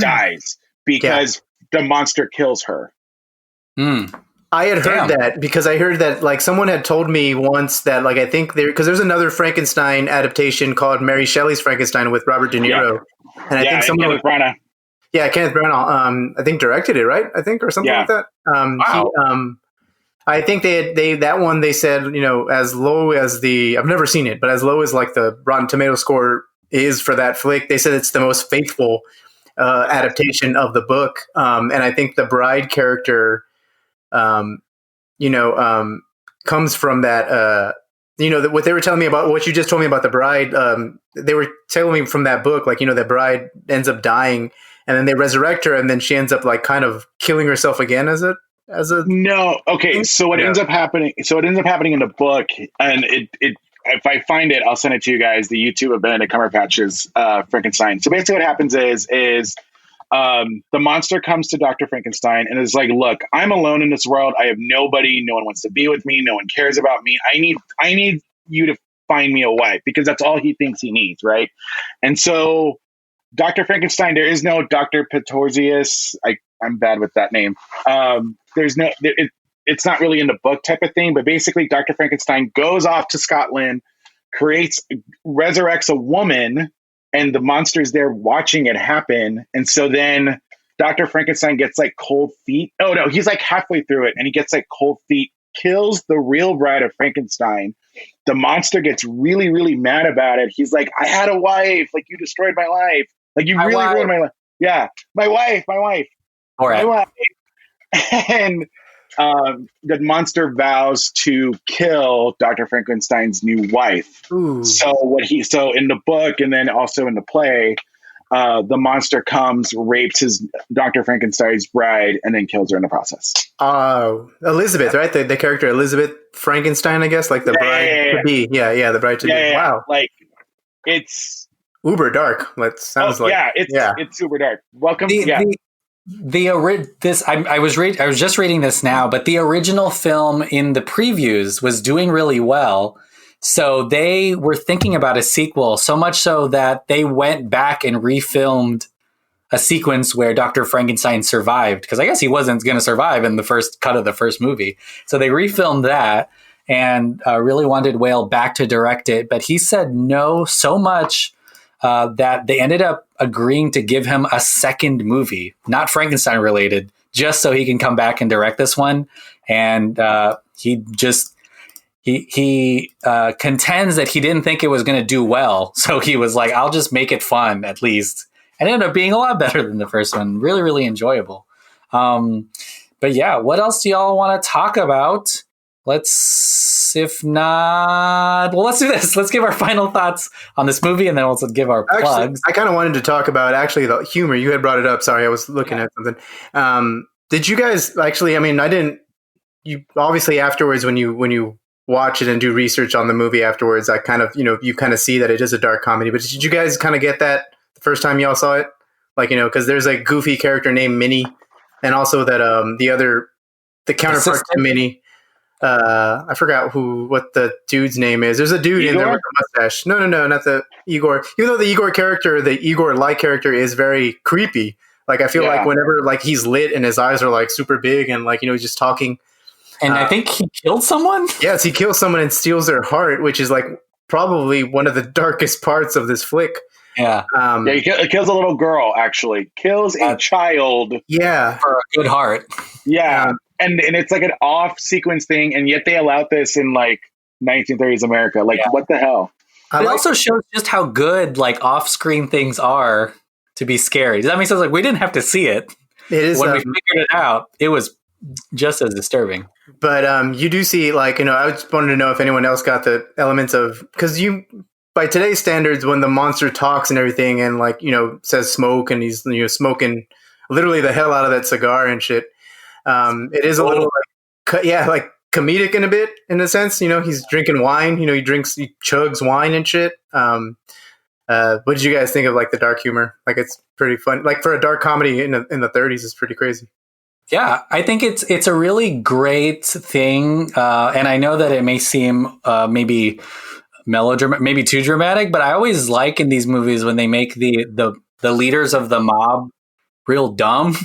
Speaker 9: dies because the monster kills her.
Speaker 8: I had heard that because I heard that, like, someone had told me once that, like, I think because there's another Frankenstein adaptation called Mary Shelley's Frankenstein with Robert De Niro, and I think someone
Speaker 9: Kenneth Branagh.
Speaker 8: Yeah, Kenneth Branagh. I think directed it, right? I think, or something like that.
Speaker 6: Wow.
Speaker 8: I think they said, as low as I've never seen it, but as low as like the Rotten Tomato score is for that flick, they said it's the most faithful adaptation of the book. And I think the bride character, comes from that, what they were telling me about what you just told me about the bride. They were telling me from that book, like, the bride ends up dying and then they resurrect her and then she ends up like kind of killing herself again as a
Speaker 9: no. Okay. So what ends up happening in the book, and it if I find it, I'll send it to you guys. The YouTube of Benedict Cumberbatch's Frankenstein. So basically, what happens is the monster comes to Dr. Frankenstein and is like, "Look, I'm alone in this world. I have nobody. No one wants to be with me. No one cares about me. I need you to find me a wife because that's all he thinks he needs, right?" And so, Dr. Frankenstein, there is no Dr. Pretorius. I'm bad with that name. It's not really in the book type of thing, but basically Dr. Frankenstein goes off to Scotland, resurrects a woman, and the monster's there watching it happen. And so then Dr. Frankenstein gets like cold feet. Oh no, he's like halfway through it and he gets like cold feet, kills the real bride of Frankenstein. The monster gets really, really mad about it. He's like, I had a wife, like you destroyed my life. Like you really ruined my life. Yeah, my wife.
Speaker 6: All right.
Speaker 9: My wife. And the monster vows to kill Dr. Frankenstein's new wife.
Speaker 8: Ooh.
Speaker 9: So in the book and then also in the play, the monster comes, rapes Dr. Frankenstein's bride, and then kills her in the process.
Speaker 8: Elizabeth, right? The character Elizabeth Frankenstein, I guess, like the bride to be. Yeah, the bride to be. Wow,
Speaker 9: like it's
Speaker 8: uber dark.
Speaker 9: It's super dark. Welcome.
Speaker 6: I was just reading this now, but the original film in the previews was doing really well. So they were thinking about a sequel, so much so that they went back and refilmed a sequence where Dr. Frankenstein survived, because I guess he wasn't going to survive in the first cut of the first movie. So they refilmed that and really wanted Whale back to direct it, but he said no so much that they ended up agreeing to give him a second movie, not Frankenstein related, just so he can come back and direct this one. And he contends that he didn't think it was going to do well. So he was like, I'll just make it fun at least. And it ended up being a lot better than the first one. Really, really enjoyable. But yeah, what else do y'all want to talk about? Let's do this. Let's give our final thoughts on this movie, and then we'll give our plugs.
Speaker 8: I kind of wanted to talk about the humor. You had brought it up. Sorry, I was looking at something. Did you guys actually? I mean, I didn't. You obviously afterwards when you watch it and do research on the movie afterwards, I kind of you kind of see that it is a dark comedy. But did you guys kind of get that the first time y'all saw it? Like, because there's a goofy character named Minnie, and also that the counterpart to Minnie. I forgot what the dude's name is. There's a dude in there with a mustache. No, not the Igor. Even though the Igor-like character is very creepy. Like, I feel like whenever like he's lit and his eyes are like super big and like, he's just talking.
Speaker 6: And I think he killed someone?
Speaker 8: Yes, he kills someone and steals their heart, which is like probably one of the darkest parts of this flick.
Speaker 6: Yeah.
Speaker 9: He kills a little girl, actually. Kills a child.
Speaker 8: Yeah.
Speaker 6: For a good heart.
Speaker 9: Yeah. And it's like an off sequence thing, and yet they allowed this in like 1930s America. Like, what the hell?
Speaker 6: It also shows just how good like off screen things are to be scary. Does that make sense? Like, we didn't have to see it.
Speaker 8: It is
Speaker 6: when we figured it out, it was just as disturbing.
Speaker 8: But you do see, like, I just wanted to know if anyone else got the elements of, because by today's standards, when the monster talks and everything, and like, says smoke, and he's smoking literally the hell out of that cigar and shit. It is a little like comedic in a bit, in a sense. He's drinking wine. He chugs wine and shit. What did you guys think of like the dark humor? Like, it's pretty fun. Like, for a dark comedy in the 30s, it's pretty crazy.
Speaker 6: Yeah, I think it's a really great thing, and I know that it may seem maybe melodramatic, maybe too dramatic, but I always like in these movies when they make the leaders of the mob real dumb.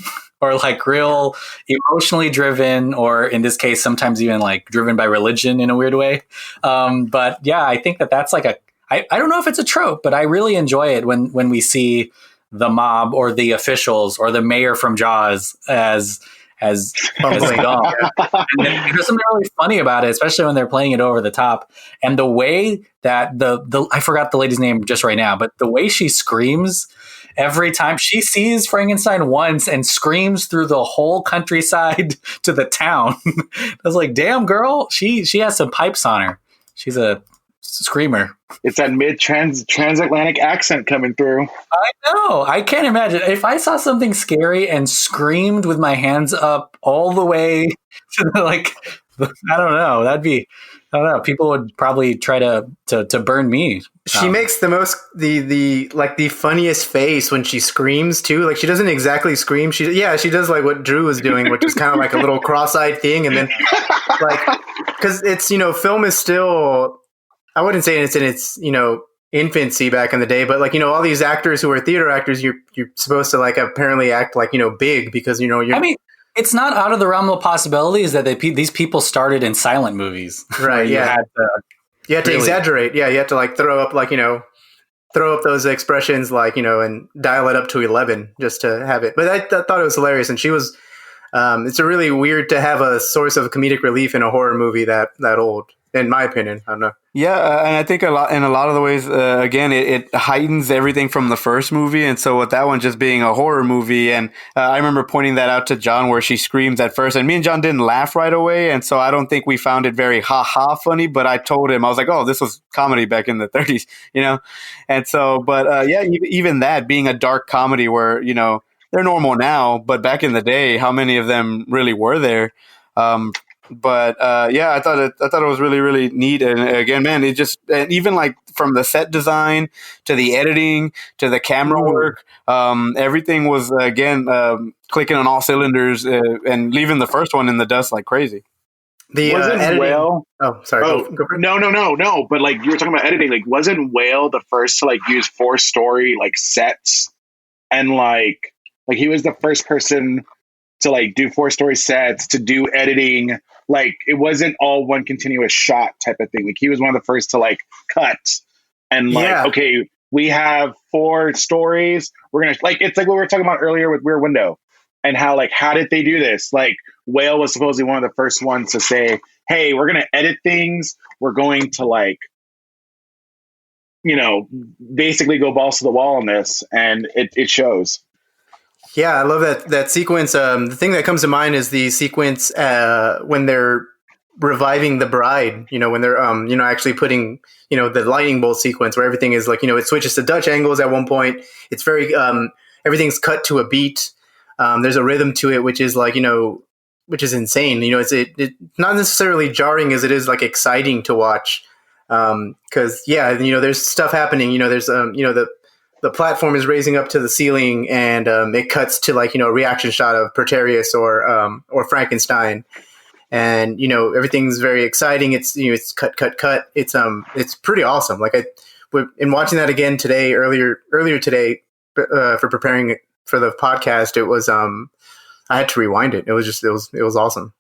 Speaker 6: Or like real emotionally driven, or in this case, sometimes even like driven by religion in a weird way. But yeah, I think that's like I don't know if it's a trope, but I really enjoy it when we see the mob or the officials or the mayor from Jaws as dumb. And then there's something really funny about it, especially when they're playing it over the top. And the way that the I forgot the lady's name just right now, but the way she screams every time she sees Frankenstein once and screams through the whole countryside to the town. I was like, damn, girl, she has some pipes on her. She's a screamer.
Speaker 9: It's that transatlantic accent coming through.
Speaker 6: I know. I can't imagine. If I saw something scary and screamed with my hands up all the way to I don't know. I don't know. People would probably try to burn me.
Speaker 8: She makes the funniest face when she screams too. Like, she doesn't exactly scream. She does like what Drew was doing, which is kind of like a little cross-eyed thing. And then like, cause it's, film is still, I wouldn't say it's in its, infancy back in the day, but like, all these actors who are theater actors, you're supposed to like apparently act like, big because, you're,
Speaker 6: I mean, it's not out of the realm of possibilities that these people started in silent movies.
Speaker 8: Right. Yeah. You had to exaggerate. Yeah. You had to like throw up those expressions, like, and dial it up to 11 just to have it. But I thought it was hilarious. And she was, it's a really weird to have a source of comedic relief in a horror movie that old, in my opinion. I don't know.
Speaker 7: Yeah, and I think in a lot of the ways, again, it heightens everything from the first movie, and so with that one just being a horror movie, and I remember pointing that out to John where she screams at first, and me and John didn't laugh right away, and so I don't think we found it very ha-ha funny, but I told him, I was like, oh, this was comedy back in the 30s, and so, but yeah, even that being a dark comedy where, they're normal now, but back in the day, how many of them really were there? But yeah, I thought it was really, really neat. And again, man, it just, and even like from the set design to the editing to the camera work, everything was again clicking on all cylinders and leaving the first one in the dust like crazy.
Speaker 9: Wasn't Whale?
Speaker 8: Oh, sorry. Go for it.
Speaker 9: No. But like you were talking about editing, like wasn't Whale the first to like use 4-story like sets, and like he was the first person to like do 4-story sets, to do editing. Like, it wasn't all one continuous shot type of thing. Like, he was one of the first to like cut and like, okay, we have 4 stories. We're going to like, it's like what we were talking about earlier with Rear Window and how did they do this? Like, Whale was supposedly one of the first ones to say, hey, we're going to edit things. We're going to like, basically go balls to the wall on this. And it shows.
Speaker 8: Yeah, I love that sequence. The thing that comes to mind is the sequence when they're reviving the bride. When they're actually putting the lightning bolt sequence where everything is like it switches to Dutch angles at one point. It's very everything's cut to a beat. There's a rhythm to it, which is like which is insane. It's not necessarily jarring as it is like exciting to watch. Because there's stuff happening. There's the platform is raising up to the ceiling, and it cuts to like a reaction shot of Preterius or Frankenstein, and everything's very exciting. It's it's cut. It's pretty awesome. Like in watching that again today, earlier today, for preparing for the podcast, it was I had to rewind it. It was awesome.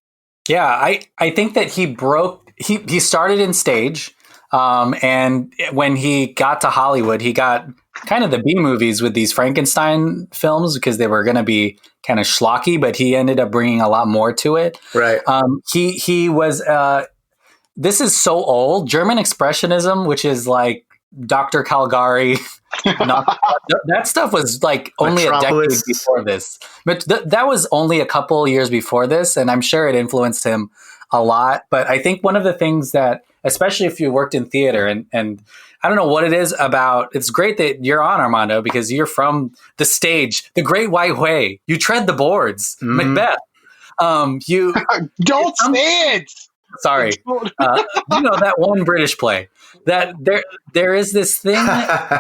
Speaker 6: Yeah, I think that he started in stage, and when he got to Hollywood, he got kind of the B movies with these Frankenstein films because they were going to be kind of schlocky, but he ended up bringing a lot more to it.
Speaker 8: Right.
Speaker 6: He was. This is so old. German Expressionism, which is like Dr. Caligari. That stuff was like only a decade before this, but that was only a couple years before this, and I'm sure it influenced him a lot. But I think one of the things that, especially if you worked in theater, and I don't know what it is about, it's great that you're on, Armando, because you're from the stage, the Great White Way. You tread the boards, Macbeth. You
Speaker 9: don't say it.
Speaker 6: Sorry, that one British play. That there is this thing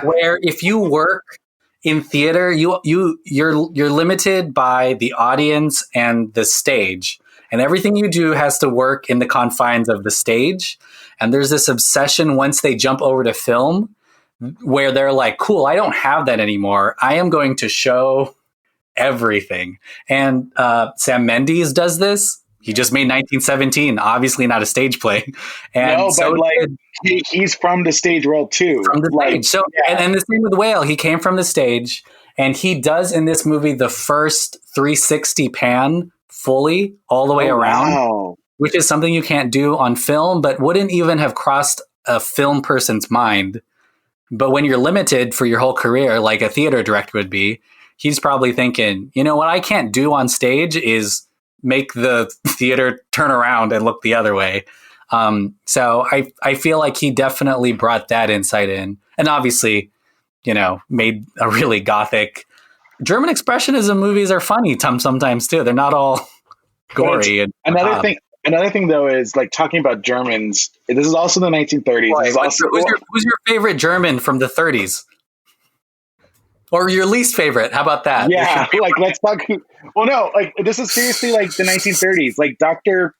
Speaker 6: where if you work in theater, you're limited by the audience and the stage, and everything you do has to work in the confines of the stage. And there's this obsession once they jump over to film, where they're like, "Cool, I don't have that anymore. I am going to show everything." And Sam Mendes does this. He just made 1917, obviously not a stage play. And
Speaker 9: no,
Speaker 6: so
Speaker 9: but he's from the stage world too.
Speaker 6: From the stage. So, yeah. and the same with Whale. He came from the stage, and he does in this movie the first 360 pan fully all the way around, which is something you can't do on film, but wouldn't even have crossed a film person's mind. But when you're limited for your whole career, like a theater director would be, he's probably thinking, what I can't do on stage is make the theater turn around and look the other way. So I feel like he definitely brought that insight in, and obviously, made a really gothic. German Expressionism movies are funny sometimes too. They're not all gory. And
Speaker 9: another thing though is like talking about Germans. This is also the 1930s.
Speaker 6: Right. Who's your favorite German from the 30s? Or your least favorite? How about that?
Speaker 9: Yeah, like let's talk. Well, no, like this is seriously like the 1930s. Like Dr.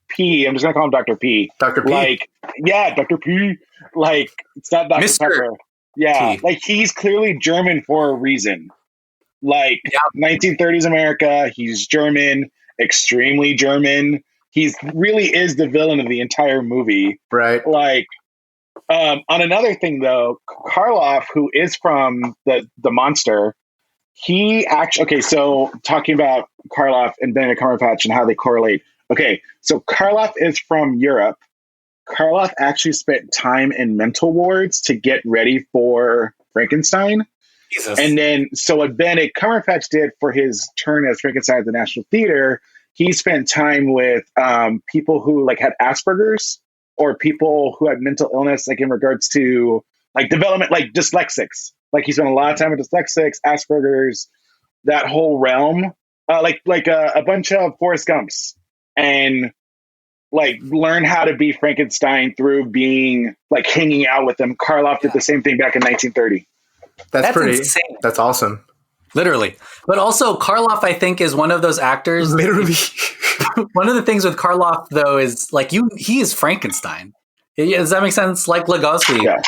Speaker 9: P. I'm just gonna call him Dr. P.
Speaker 8: Dr. P.
Speaker 9: Like, yeah, Dr. P. Like it's not Dr.
Speaker 6: Mr.
Speaker 9: Pepper. Yeah,
Speaker 6: P.
Speaker 9: like he's clearly German for a reason. Like 1930s America, he's German, extremely German. He's really is the villain of the entire movie.
Speaker 8: Right.
Speaker 9: Like. On another thing, though, Karloff, who is from the monster, he actually... Okay, so talking about Karloff and Benedict Cumberbatch and how they correlate. Okay, so Karloff is from Europe. Karloff actually spent time in mental wards to get ready for Frankenstein.
Speaker 6: Jesus.
Speaker 9: And then, so what Benedict Cumberbatch did for his turn as Frankenstein at the National Theater, he spent time with people who like had Asperger's, or people who had mental illness, like in regards to like development, like dyslexics. Like he spent a lot of time with dyslexics, Asperger's, that whole realm, like a bunch of Forrest Gumps, and like learn how to be Frankenstein through being like hanging out with them. Karloff did the same thing back in 1930.
Speaker 8: That's pretty
Speaker 6: insane.
Speaker 8: That's awesome.
Speaker 6: Literally. But also Karloff, I think, is one of those actors.
Speaker 8: Literally.
Speaker 6: One of the things with Karloff, though, is like he is Frankenstein. Does that make sense? Like Lugosi.
Speaker 9: Yeah.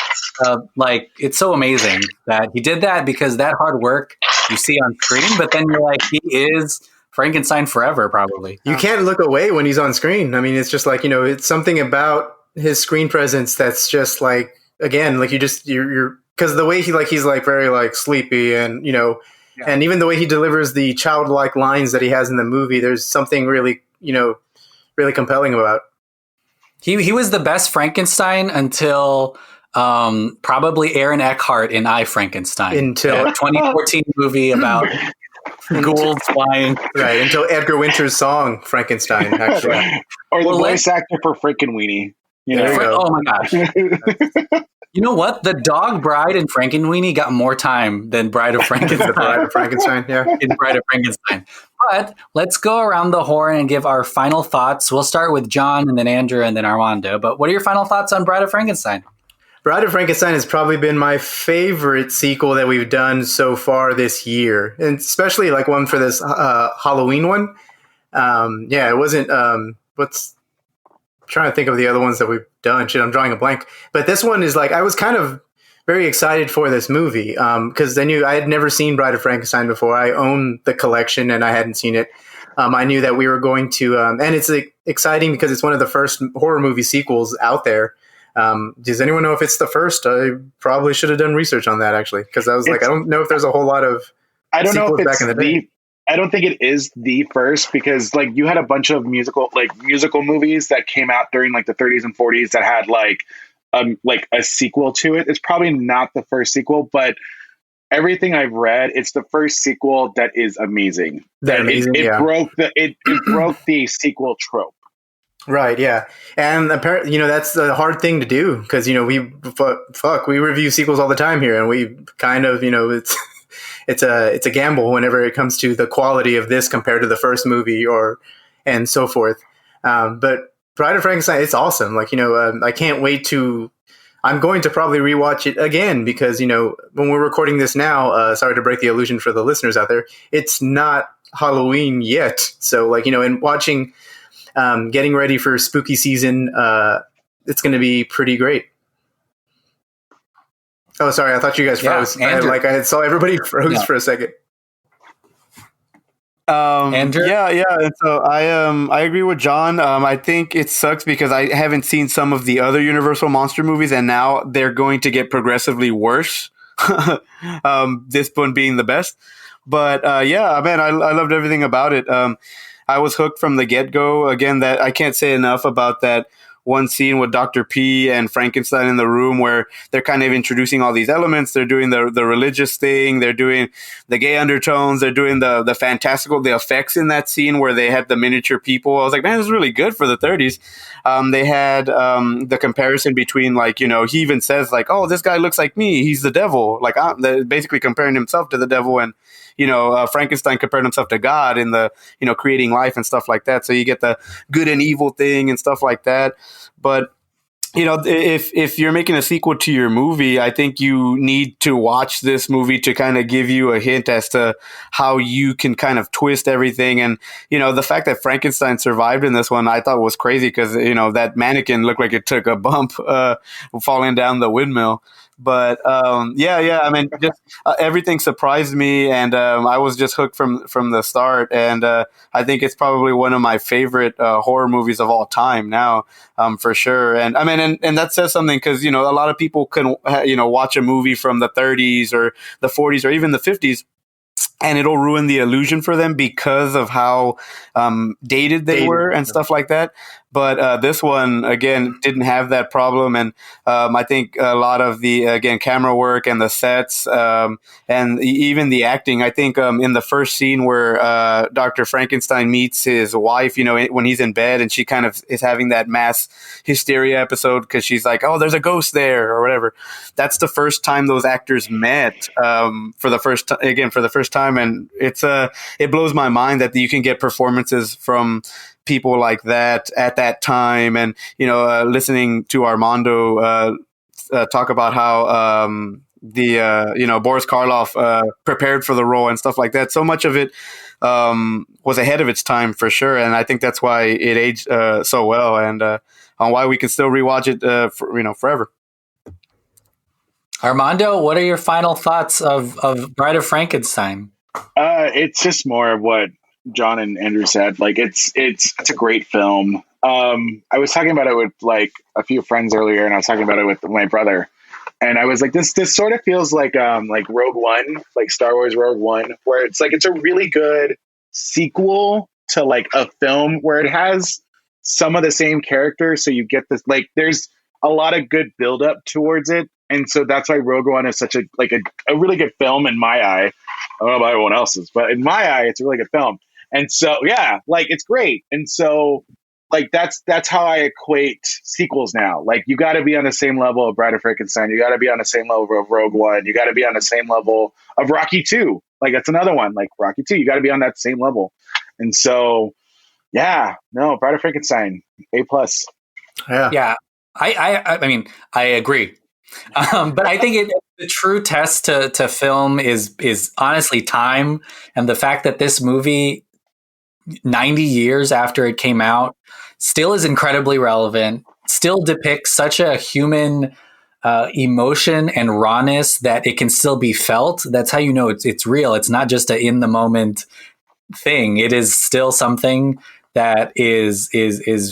Speaker 6: Like it's so amazing that he did that, because that hard work you see on screen, but then you're like, he is Frankenstein forever, probably.
Speaker 8: You can't look away when he's on screen. I mean, it's just like, it's something about his screen presence that's just like, again, like you're because the way he's like very like sleepy, and and even the way he delivers the childlike lines that he has in the movie, there's something really, really compelling about.
Speaker 6: He was the best Frankenstein until probably Aaron Eckhart in I, Frankenstein.
Speaker 8: Until
Speaker 6: that 2014 movie about ghouls flying.
Speaker 8: Right, until Edgar Winter's song, Frankenstein, actually.
Speaker 9: Or the voice actor for Frankenweenie.
Speaker 6: Oh my gosh. You know what? The dog Bride in Frankenweenie got more time than Bride of Frankenstein.
Speaker 8: Bride of Frankenstein, yeah.
Speaker 6: In Bride of Frankenstein. But let's go around the horn and give our final thoughts. We'll start with John, and then Andrew, and then Armando. But what are your final thoughts on Bride of Frankenstein?
Speaker 8: Bride of Frankenstein has probably been my favorite sequel that we've done so far this year, and especially like one for this Halloween one. Yeah, it wasn't. What's trying to think of the other ones that we've done. Shit, I'm drawing a blank. But this one is like I was kind of very excited for this movie because I knew I had never seen Bride of Frankenstein before. I own the collection and I hadn't seen it. I knew that we were going to, and it's exciting because it's one of the first horror movie sequels out there. Does anyone know if it's the first? I probably should have done research on that actually, because I was like, I don't know if there's a whole lot of.
Speaker 9: I don't know if it's
Speaker 8: back in the day.
Speaker 9: I don't think it is the first because like you had a bunch of musical movies that came out during like the 30s and 40s that had like a sequel to it. It's probably not the first sequel, but everything I've read, it's the first sequel that is amazing. It broke the sequel trope. Right. Yeah. And apparently, that's the hard thing to do because, we review sequels all the time here and we kind of, it's a gamble whenever it comes to the quality of this compared to the first movie and so forth. But Bride of Frankenstein, it's awesome. Like, I can't wait I'm going to probably rewatch it again because, when we're recording this now, sorry to break the illusion for the listeners out there, it's not Halloween yet. So like, and watching, getting ready for spooky season, it's going to be pretty great. Oh, sorry. I thought you guys froze. I saw everybody froze for a second.
Speaker 6: Andrew?
Speaker 7: Yeah. And so I agree with John. I think it sucks because I haven't seen some of the other Universal monster movies, and now they're going to get progressively worse. This one being the best. But yeah, man, I loved everything about it. I was hooked from the get-go. Again, that I can't say enough about that one scene with Dr. P and Frankenstein in the room where they're kind of introducing all these elements. They're doing the religious thing. They're doing the gay undertones. They're doing the fantastical, the effects in that scene where they had the miniature people. I was like, man, this is really good for the 30s. They had the comparison between like, he even says like, oh, this guy looks like me. He's the devil. Like basically comparing himself to the devil, and Frankenstein compared himself to God in the, creating life and stuff like that. So you get the good and evil thing and stuff like that. But, if you're making a sequel to your movie, I think you need to watch this movie to kind of give you a hint as to how you can kind of twist everything. And, the fact that Frankenstein survived in this one, I thought was crazy because, that mannequin looked like it took a bump falling down the windmill. But yeah. I mean, just everything surprised me, and I was just hooked from the start. And I think it's probably one of my favorite horror movies of all time now, for sure. And I mean, and that says something because a lot of people can watch a movie from the 30s or the 40s or even the 50s. And it'll ruin the illusion for them because of how dated they were and stuff like that. But this one, again, didn't have that problem. And I think a lot of the, again, camera work and the sets and even the acting, I think in the first scene where Dr. Frankenstein meets his wife, when he's in bed and she kind of is having that mass hysteria episode because she's like, oh, there's a ghost there or whatever. That's the first time those actors met for the first time. And it blows my mind that you can get performances from people like that at that time. And, listening to Armando talk about how Boris Karloff prepared for the role and stuff like that. So much of it was ahead of its time for sure. And I think that's why it aged so well and on why we can still rewatch it, forever.
Speaker 6: Armando, what are your final thoughts of Bride of Frankenstein?
Speaker 9: It's just more of what John and Andrew said. Like it's a great film. I was talking about it with like a few friends earlier, and I was talking about it with my brother, and I was like, this sort of feels like Rogue One, like Star Wars Rogue One, where it's like it's a really good sequel to like a film where it has some of the same characters, so you get this like there's a lot of good build up towards it, and so that's why Rogue One is such a really good film in my eye. I don't know about everyone else's, but in my eye, it's a really good film. And so, yeah, like it's great. And so like, that's how I equate sequels now. Like you got to be on the same level of Bride of Frankenstein. You got to be on the same level of Rogue One. You got to be on the same level of Rocky 2. Like that's another one, like Rocky 2, you got to be on that same level. And so, yeah, no, Bride of Frankenstein, A+.
Speaker 6: Yeah. I mean, I agree. But I think the true test to film is honestly time, and the fact that this movie, 90 years after it came out, still is incredibly relevant, still depicts such a human emotion and rawness that it can still be felt. That's how you know it's real. It's not just a in the moment thing. It is still something that is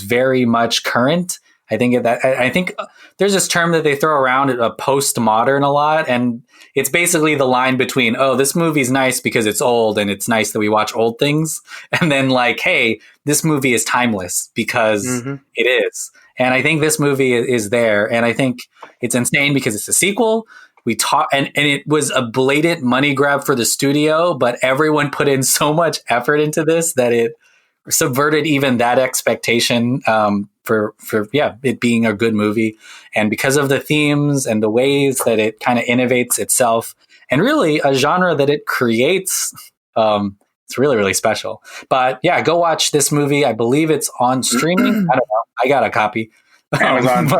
Speaker 6: very much current. I think there's this term that they throw around, a postmodern, a lot, and it's basically the line between, oh, this movie's nice because it's old and it's nice that we watch old things, and then like, hey, this movie is timeless because it is. And I think this movie is there, and I think it's insane because it's a sequel. We talk, and it was a blatant money grab for the studio, but everyone put in so much effort into this that it subverted even that expectation for it being a good movie. And because of the themes and the ways that it kind of innovates itself, and really a genre that it creates, it's really, really special. But yeah, go watch this movie. I believe it's on streaming. I don't know. I got a copy.
Speaker 9: Amazon.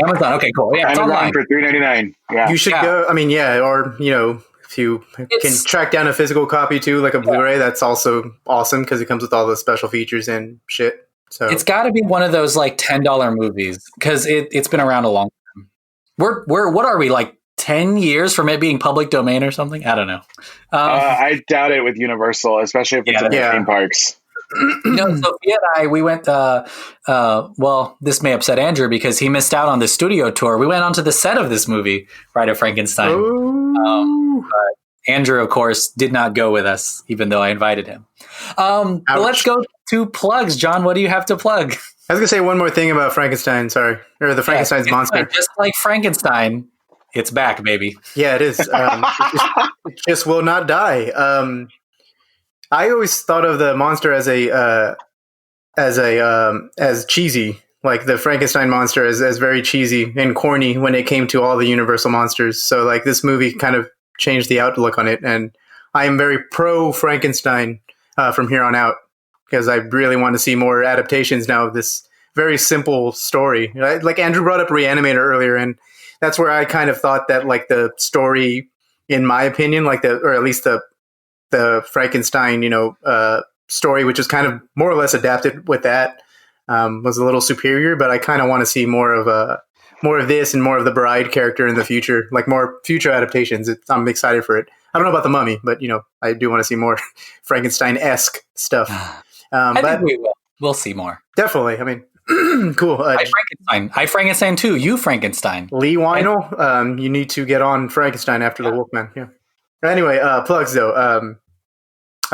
Speaker 6: Amazon. Okay, cool. Yeah, it's
Speaker 9: Amazon
Speaker 6: online
Speaker 9: for $3.99. Yeah,
Speaker 8: You should go. I mean, yeah, or if you can track down a physical copy too, like a Blu-ray, that's also awesome because it comes with all the special features and shit. So
Speaker 6: it's got to be one of those like $10 movies because it's been around a long time. We're what are we, like 10 years from it being public domain or something? I don't know.
Speaker 9: I doubt it with Universal, especially if it's in the theme parks.
Speaker 6: Sophia and I, we went, well, this may upset Andrew because he missed out on the studio tour. We went onto the set of this movie, Bride of Frankenstein. But Andrew, of course, did not go with us, even though I invited him. But let's go to plugs. John, what do you have to plug?
Speaker 8: I was going to say one more thing about Frankenstein, or the Frankenstein's monster.
Speaker 6: Just like Frankenstein, it's back, baby.
Speaker 8: Yeah, it is. It just will not die. I always thought of the monster as cheesy, like the Frankenstein monster as very cheesy and corny when it came to all the Universal monsters. So like this movie kind of changed the outlook on it, and I am very pro Frankenstein from here on out because I really want to see more adaptations now of this very simple story. Like Andrew brought up Reanimator earlier, and that's where I kind of thought that like the story, in my opinion, or at least the Frankenstein, story, which is kind of more or less adapted with that, was a little superior. But I kind of want to see more of this and more of the bride character in the future, like more future adaptations. I'm excited for it. I don't know about the Mummy, but I do want to see more Frankenstein-esque stuff.
Speaker 6: I think we will. We'll see more.
Speaker 8: Definitely. I mean, cool.
Speaker 6: I Frankenstein too. You Frankenstein.
Speaker 8: Lee Weinel, you need to get on Frankenstein after the Wolfman. Yeah. Anyway, plugs though. I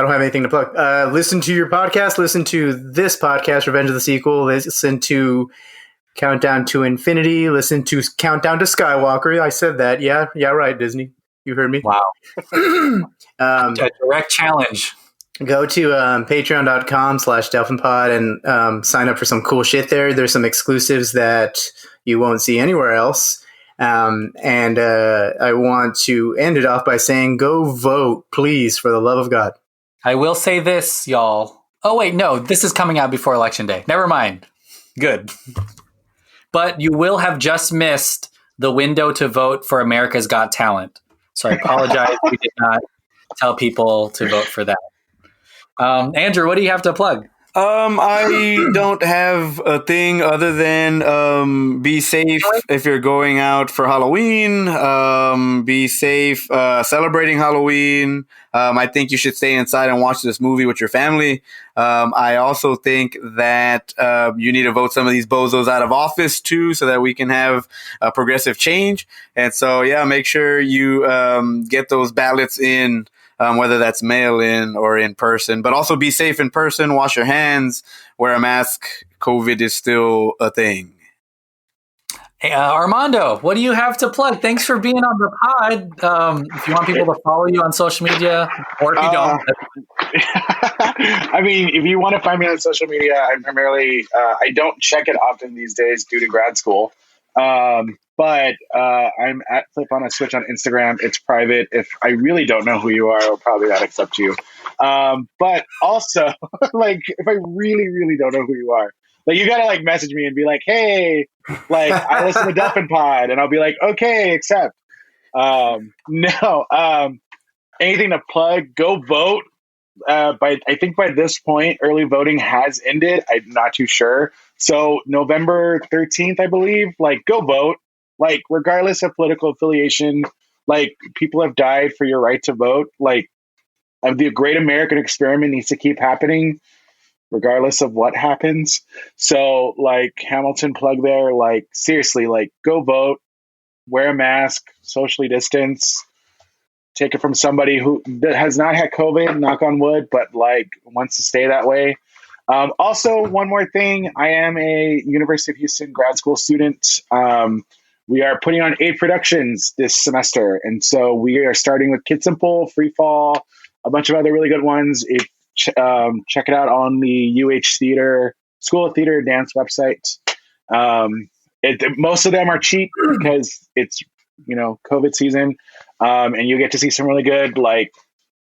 Speaker 8: don't have anything to plug. Listen to your podcast. Listen to this podcast, Revenge of the Sequel. Listen to Countdown to Infinity. Listen to Countdown to Skywalker. I said that. Yeah, right, Disney. You heard me.
Speaker 6: Wow. A direct challenge.
Speaker 8: Go to patreon.com/DelphinPod and sign up for some cool shit there. There's some exclusives that you won't see anywhere else. And I want to end it off by saying, go vote, please, for the love of God.
Speaker 6: I will say this, y'all. Oh, wait, no, this is coming out before Election Day. Never mind. Good. But you will have just missed the window to vote for America's Got Talent. So I apologize. We did not tell people to vote for that. Andrew, what do you have to plug?
Speaker 7: I don't have a thing other than be safe if you're going out for Halloween. Be safe celebrating Halloween. I think you should stay inside and watch this movie with your family. I also think that you need to vote some of these bozos out of office too, so that we can have a progressive change. And so, yeah, make sure you get those ballots in. Whether that's mail-in or in person, but also be safe in person, wash your hands, wear a mask. COVID is still a thing.
Speaker 6: Hey, Armando, what do you have to plug? Thanks for being on the pod. If you want people to follow you on social media, or if you don't.
Speaker 9: I mean, if you want to find me on social media, I'm primarily, I don't check it often these days due to grad school. But I'm at Flip on a Switch on Instagram. It's private. If I really don't know who you are, I'll probably not accept you. But also, like, if I really, really don't know who you are, Like you gotta like message me and be like, hey, like I listen to Dolphin Pod, and I'll be like, okay, accept. No. Anything to plug? Go vote. I think by this point, early voting has ended. I'm not too sure. So November 13th, I believe. Like, go vote. Like, regardless of political affiliation, like people have died for your right to vote. Like, the great American experiment needs to keep happening, regardless of what happens. So, like, Hamilton plug there. Like, seriously, like, go vote. Wear a mask. Socially distance. Take it from somebody that has not had COVID, knock on wood, but like wants to stay that way. Also, one more thing. I am a University of Houston grad school student. We are putting on 8 productions this semester. And so we are starting with Kid Simple, Free Fall, a bunch of other really good ones. Check it out on the UH Theater, School of Theater Dance website. Most of them are cheap because it's, COVID season. And you get to see some really good, like,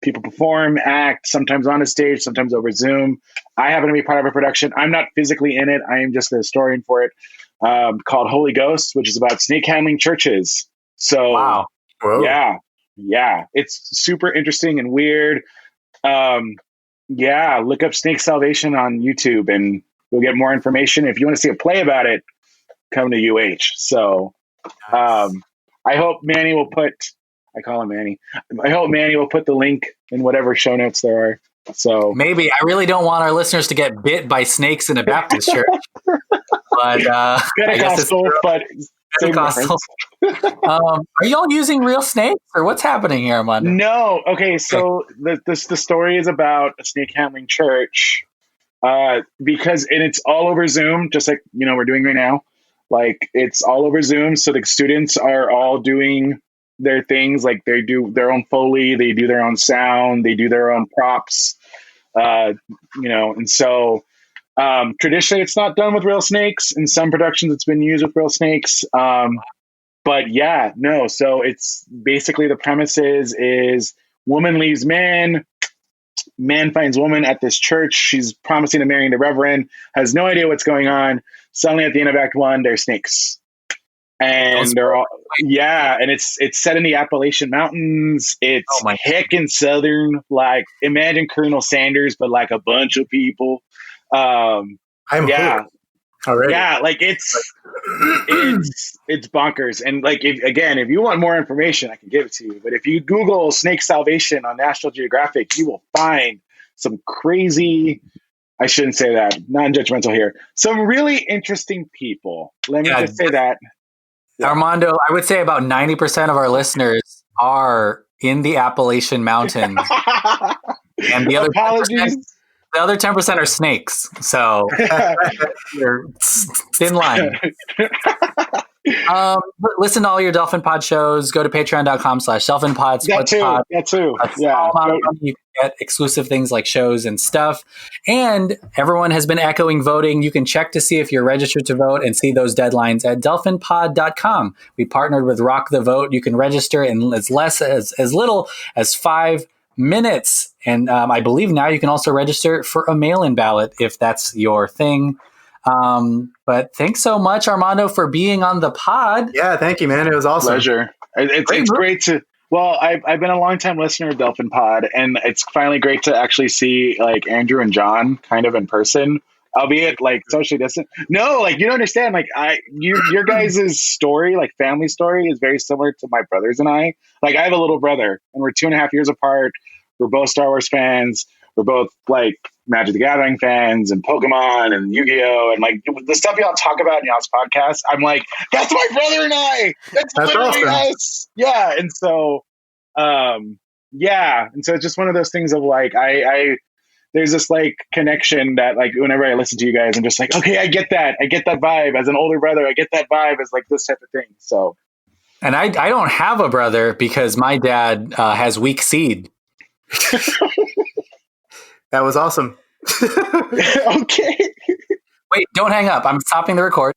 Speaker 9: people perform, act, sometimes on a stage, sometimes over Zoom. I happen to be part of a production. I'm not physically in it. I am just a historian for it, called Holy Ghost, which is about snake handling churches. So,
Speaker 6: wow.
Speaker 9: Yeah. It's super interesting and weird. Look up Snake Salvation on YouTube and you'll get more information. If you want to see a play about it, come to UH. So, I hope Manny will I call him Manny. I hope Manny will put the link in whatever show notes there are. So
Speaker 6: maybe. I really don't want our listeners to get bit by snakes in a Baptist church. But
Speaker 9: Pentecostal, but
Speaker 6: Pentecostal. Are y'all using real snakes, or what's happening here, Armando?
Speaker 9: No. Okay, so the story is about a snake handling church, and it's all over Zoom, just like we're doing right now. Like it's all over Zoom, so the students are all doing their things. Like they do their own Foley, they do their own sound, they do their own props, and so traditionally it's not done with real snakes. In some productions it's been used with real snakes. But yeah, no. So it's basically the premise is woman leaves man finds woman at this church. She's promising to marry the reverend, has no idea what's going on. Suddenly at the end of Act 1, there's snakes. And they're all, and it's set in the Appalachian Mountains. It's heckin' Southern, like imagine Colonel Sanders, but like a bunch of people.
Speaker 8: I'm hooked already.
Speaker 9: Yeah, like it's bonkers. And like if you want more information, I can give it to you. But if you Google Snake Salvation on National Geographic, you will find some crazy. I shouldn't say that. Non-judgmental here. Some really interesting people. Let me just say that.
Speaker 6: Yeah. Armando, I would say about 90% of our listeners are in the Appalachian Mountains. And the other
Speaker 9: apologies.
Speaker 6: The other 10% are snakes. So you're thin line. Listen to all your Dolphin Pod shows. Go to patreon.com/dolphinpod.
Speaker 9: That too. Yeah.
Speaker 6: You can get exclusive things like shows and stuff. And everyone has been echoing voting. You can check to see if you're registered to vote and see those deadlines at dolphinpod.com. We partnered with Rock the Vote. You can register in as little as 5 minutes. And I believe now you can also register for a mail-in ballot if that's your thing. But thanks so much, Armando, for being on the pod.
Speaker 8: Yeah, thank you, man. It was awesome.
Speaker 9: Pleasure. It's great to. Well, I've been a long-time listener of Dolphin Pod, and it's finally great to actually see like Andrew and John kind of in person, albeit like socially distant. No, like you don't understand. Like your guys' story, like family story, is very similar to my brothers and I. Like I have a little brother, and we're 2.5 years apart. We're both Star Wars fans. We're both like Magic the Gathering fans and Pokemon and Yu-Gi-Oh! And like the stuff y'all talk about in y'all's podcast, I'm like, that's my brother and I. That's literally
Speaker 8: awesome.
Speaker 9: us. Yeah. And so, And so it's just one of those things of like, there's this like connection that like whenever I listen to you guys, I'm just like, okay, I get that. I get that vibe as an older brother. I get that vibe as like this type of thing. So.
Speaker 6: And I don't have a brother because my dad has weak seed.
Speaker 8: That was awesome.
Speaker 9: Okay.
Speaker 6: Wait, don't hang up. I'm stopping the record.